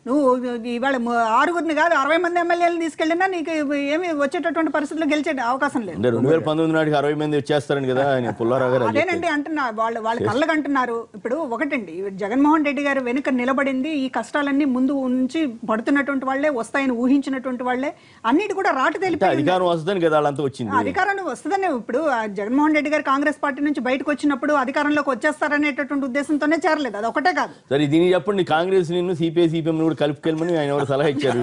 నువ్వు ఇవాళ 6 కాదు 60 మంది ఎమ్మెల్యేలు తీసుకెళ్ళినా నీకు ఏమి వచ్చేటటువంటి పరిస్థితుల్లో గెలిచే అవకాశం లేదు. 2019 నాటికి 60 మంది వచ్చేస్తారని కదా పుల్లారావు గారు. అదేనండి అంటున్నా, వాళ్ళ కళ్ళకు అంటున్నారు. ఇప్పుడు ఒకటండి, జగన్మోహన్ రెడ్డి గారు వెనుక నిలబడింది ఈ కష్టాలన్నీ ముందు ఉంచి పడుతున్నటువంటి వాళ్లే, వస్తాయని ఊహించినటువంటి వాళ్లే, అన్నిటి కూడా రాటు తెలిపి అధికారం వస్తుందని కదా వాళ్ళంతా వచ్చింది. అధికారాన్ని వస్తుందని ఇప్పుడు జగన్మోహన్ రెడ్డి గారు కాంగ్రెస్ పార్టీ నుంచి బయటకు వచ్చినప్పుడు అధికారంలోకి వచ్చేస్తారనేటటువంటి ఉద్దేశంతోనే చేరలేదు. అది ఒకటే కాదు. సరే దీనికి చెప్పండి, కాంగ్రెస్ నిన్ను సిపిఎం కూడా కలుపుకెళ్ళమని ఆయన ఎవరు సలహా ఇచ్చారు?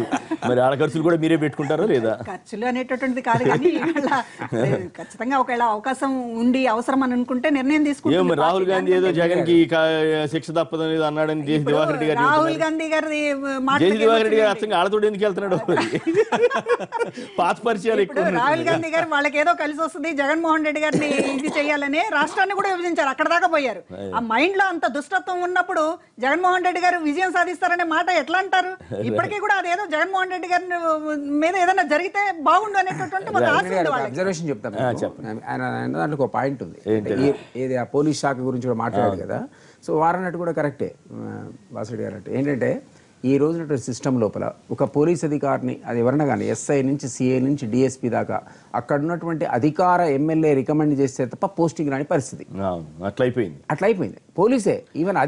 మరి ఆడ ఖర్చులు కూడా మీరే పెట్టుకుంటారా లేదా? ఖర్చులు అనేటటువంటిది కాదు కానీ ఖచ్చితంగా ఒకవేళ అవకాశం ఉండి అవసరం అని అనుకుంటే నిర్ణయం తీసుకుంటాం. రాహుల్ గాంధీ ఏదో జగన్ కి శిక్ష తప్పదని అన్నాడని జేసీ దివాకర్ రెడ్డి గారు. రాహుల్ గాంధీ గారు జేసీ దివాకర్ రెడ్డి గారు అసలు ఆడతోడు ఎందుకు వెళ్తున్నాడు? పాత పరిచయాలు ఎక్కువ. రాహుల్ గాంధీ గారు వాళ్ళకి ఏదో కలిసి వస్తుంది, జగన్మోహన్ రెడ్డి గారిని ఇది చేయాలని రాష్ట్రాన్ని కూడా విభజించారు. అక్కడ దాకా పోయారు. ఆ మైండ్ లో అంత దుష్టత్వం ఉన్నప్పుడు జగన్మోహన్ రెడ్డి గారు విజయం సాధిస్తారనే మాట ఎట్లా ఎలా అంటారు? ఇప్పటికీ కూడా అదేదో జగన్మోహన్ రెడ్డి గారి మీద ఏదైనా జరిగితే బాగుండు అనేటటువంటి ఒక ఆశ ఉంది వాళ్ళకి. అబ్జర్వేషన్ చెప్తాను. ఆయన దాంట్లో ఒక పాయింట్ ఉంది. ఏది ఆ పోలీస్ శాఖ గురించి కూడా మాట్లాడాడు కదా. సో వారన్నట్టు కూడా కరెక్టే వాసురెడ్డి గారు అంటే ఏంటంటే ఈ రోజున సిస్టమ్ లోపల ఒక పోలీస్ అధికారిని అది ఎవరన్నా కానీ ఎస్ఐ నుంచి సిఐ నుంచి డిఎస్పీ దాకా అక్కడ ఉన్నటువంటి అధికార ఎమ్మెల్యే రికమెండ్ చేస్తే తప్ప పోస్టింగ్ రాని పరిస్థితి అట్లయిపోయింది. పోలీసే ఈవెన్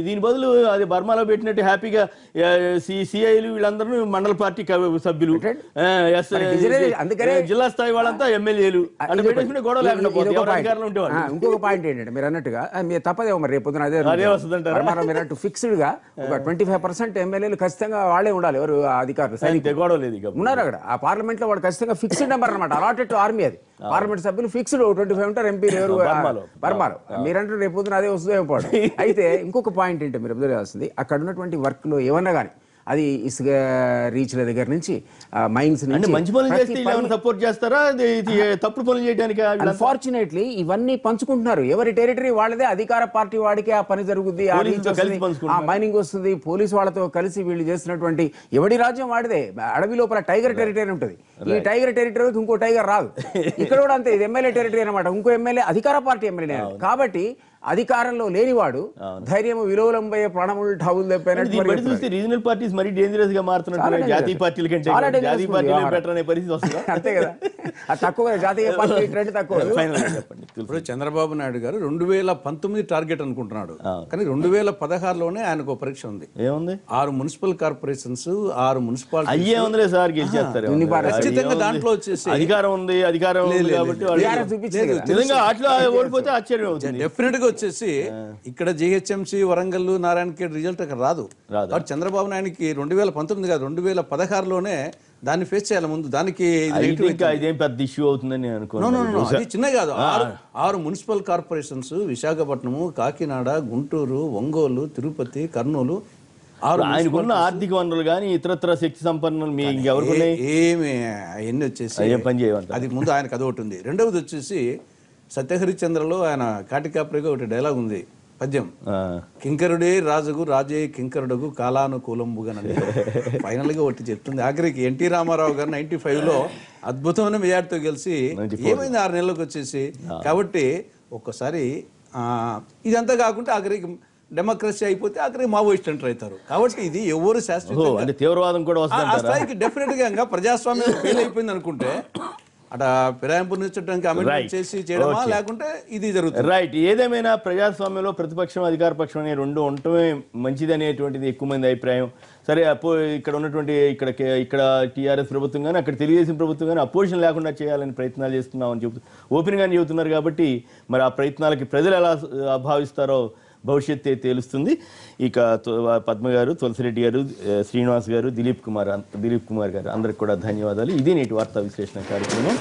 దీని బదులు అది బర్మాలో పెట్టినట్టు హ్యాపీగా సిఐలు వీళ్ళందరూ మండల పార్టీ సభ్యులు, అందుకనే జిల్లా స్థాయి వాళ్ళంతా ఎమ్మెల్యేలు. ఇంకొక పాయింట్ ఏంటంటే మీరు అన్నట్టుగా మీరు తప్పదేమో మరి రేపు పొద్దున అదే వస్తుందంటారు. మీరు అన్నట్టు ఫిక్స్డ్ గా ఒక 25% ఎమ్మెల్యేలు ఖచ్చితంగా వాళ్ళే ఉండాలి. ఎవరు అధికారులు ఉన్నారు అక్కడ ఆ పార్లమెంట్ లో వాళ్ళు ఖచ్చితంగా ఫిక్స్డ్ నెంబర్ అనమాట. అలాటెడ్ ఆర్మీ అది. పార్లమెంట్ సభ్యులు ఫిక్స్డ్ 25 ఉంటారు. ఎంపీలు ఎవరు బర్మాలో. మీరంటే రేపు పొద్దున అదే వస్తుందేమో పాడు. అయితే ఇంకొక పాయింట్ ఏంటంటే మీరు అబ్జర్వ్ చేయాల్సింది అక్కడ ఉన్నటువంటి వర్క్ లో ఏమన్నా కానీ అది ఇసుక రీచ్ల దగ్గర నుంచి మైన్స్ నుంచి మంచి పనులు చేస్తే సపోర్ట్ చేస్తారా, తప్పుడు పనులు చేయడానికి? అన్ఫార్చునేట్లీ ఇవన్నీ పంచుకుంటున్నారు. ఎవరి టెరిటరీ వాళ్ళదే. అధికార పార్టీ వాడికి ఆ పని జరుగుద్ది, ఆ మైనింగ్ వస్తుంది. పోలీసు వాళ్ళతో కలిసి వీళ్ళు చేస్తున్నటువంటి ఎవడి రాజ్యం వాడిదే. అడవి లోపల టైగర్ టెరిటరీ ఉంటుంది. ఈ టైగర్ టెరిటరీకి ఇంకో టైగర్ రాదు. ఇక్కడ కూడా అంతే. ఇది ఎమ్మెల్యే టెరిటరీ అనమాట. ఇంకో ఎమ్మెల్యే అధికార పార్టీ ఎమ్మెల్యే. కాబట్టి అధికారంలో లేనివాడు ధైర్యం విలువలంబై ప్రాణములు ఠావులు చూస్తే రీజనల్ పార్టీస్ మరీ డేంజరస్ గా మారుతున్నారు. జాతీయ పార్టీల కంటే జాతీయ పార్టీలు బెటర్ అనే పరిస్థితి వస్తుంది. అంతే కదా. తక్కువ జాతీయ పార్టీ ట్రెండ్ తక్కువ. ఇప్పుడు చంద్రబాబు నాయుడు గారు 2019 టార్గెట్ అనుకుంటున్నాడు. కానీ 2016లోనే ఆయనకు పరీక్ష ఉంది. ఏముంది? 6 మున్సిపల్ కార్పొరేషన్స్, 6 మున్సిపాలిటీ. అయ్యే ఉందిలే సార్, గెలిచేస్తారు. ఖచ్చితంగా దాంట్లో వచ్చేసి అధికారం ఉంది కాబట్టి ఓడిపోతే ఆశ్చర్యం అవుతుంది. డెఫినెట్ గా వచ్చేసి ఇక్కడ జిహెచ్ఎంసీ వరంగల్ నారాయణఖేడ్ రిజల్ట్ అక్కడ రాదు. చంద్రబాబు నాయుడుకి 2019 కాదు 2016లోనే దాన్ని ఫేస్ చేయాలి. ముందు దానికి ఇదేం పెద్ద ఇష్యూ అవుతుందని అది చిన్న కాదు. 6 మున్సిపల్ కార్పొరేషన్స్ విశాఖపట్నము, కాకినాడ, గుంటూరు, ఒంగోలు, తిరుపతి, కర్నూలు. ఆయనకున్న ఆర్థిక వనరులు కానీ ఇతరత్ర శక్తి సంపన్నులు మీ ఇంకెవరు ఏమి అవన్నీ వచ్చేసి పని చేయమంటారు. అది ముందు ఆయనకు అదొకటి ఉంది. రెండవది వచ్చేసి సత్యహరిచంద్రలో ఆయన కాటికాపరిగా ఒకటి డైలాగ్ ఉంది, పద్యం. కింకరుడే రాజుకు రాజే కింకరుడుకు కాలానుకూలంబుగానండి. ఫైనల్ గా ఒకటి చెప్తుంది. ఆఖరికి ఎన్టీ రామారావు గారు 95లో అద్భుతమైన మెజార్టీతో గెలిచి ఏమైంది 6 నెలలకు వచ్చేసి. కాబట్టి ఒక్కసారి ఇదంతా కాకుండా ఆఖరికి డెమోక్రసీ అయిపోతే ఆఖరికి మావోయిస్ట్ ఎంటర్ అవుతారు. కాబట్టి ఇది ఎవరు శాస్త్రీయ తీవ్రవాదం కూడా స్థాయికి డెఫినెట్ గా ప్రజాస్వామ్యం ఫెయిల్ అయిపోయింది అనుకుంటే అట ఫిరాయింపు నిచ్చడానికి అమెండ్మెంట్ చేసి చేయడమా లేకుంటే ఇది జరుగుతుంది. రైట్. ఏదేమైనా ప్రజాస్వామ్యంలో ప్రతిపక్షం అధికార పక్షం అనే రెండు ఉండటమే మంచిది అనేటువంటిది ఎక్కువ మంది అభిప్రాయం. సరే ఇక్కడ ఉన్నటువంటి ఇక్కడ టీఆర్ఎస్ ప్రభుత్వం కానీ అక్కడ తెలుగుదేశం ప్రభుత్వం కానీ అపోజిషన్ లేకుండా చేయాలని ప్రయత్నాలు చేస్తున్నామని ఓపెన్గానే చెబుతున్నారు. కాబట్టి మరి ఆ ప్రయత్నాలకి ప్రజలు ఎలా భావిస్తారో భవిష్యత్తు తేలుస్తుంది. ఇక పద్మ గారు, తులసిరెడ్డి గారు, శ్రీనివాస్ గారు, దిలీప్ కుమార్ గారు అందరికి కూడా ధన్యవాదాలు. ఇది నేటి వార్తా విశ్లేషణ కార్యక్రమం.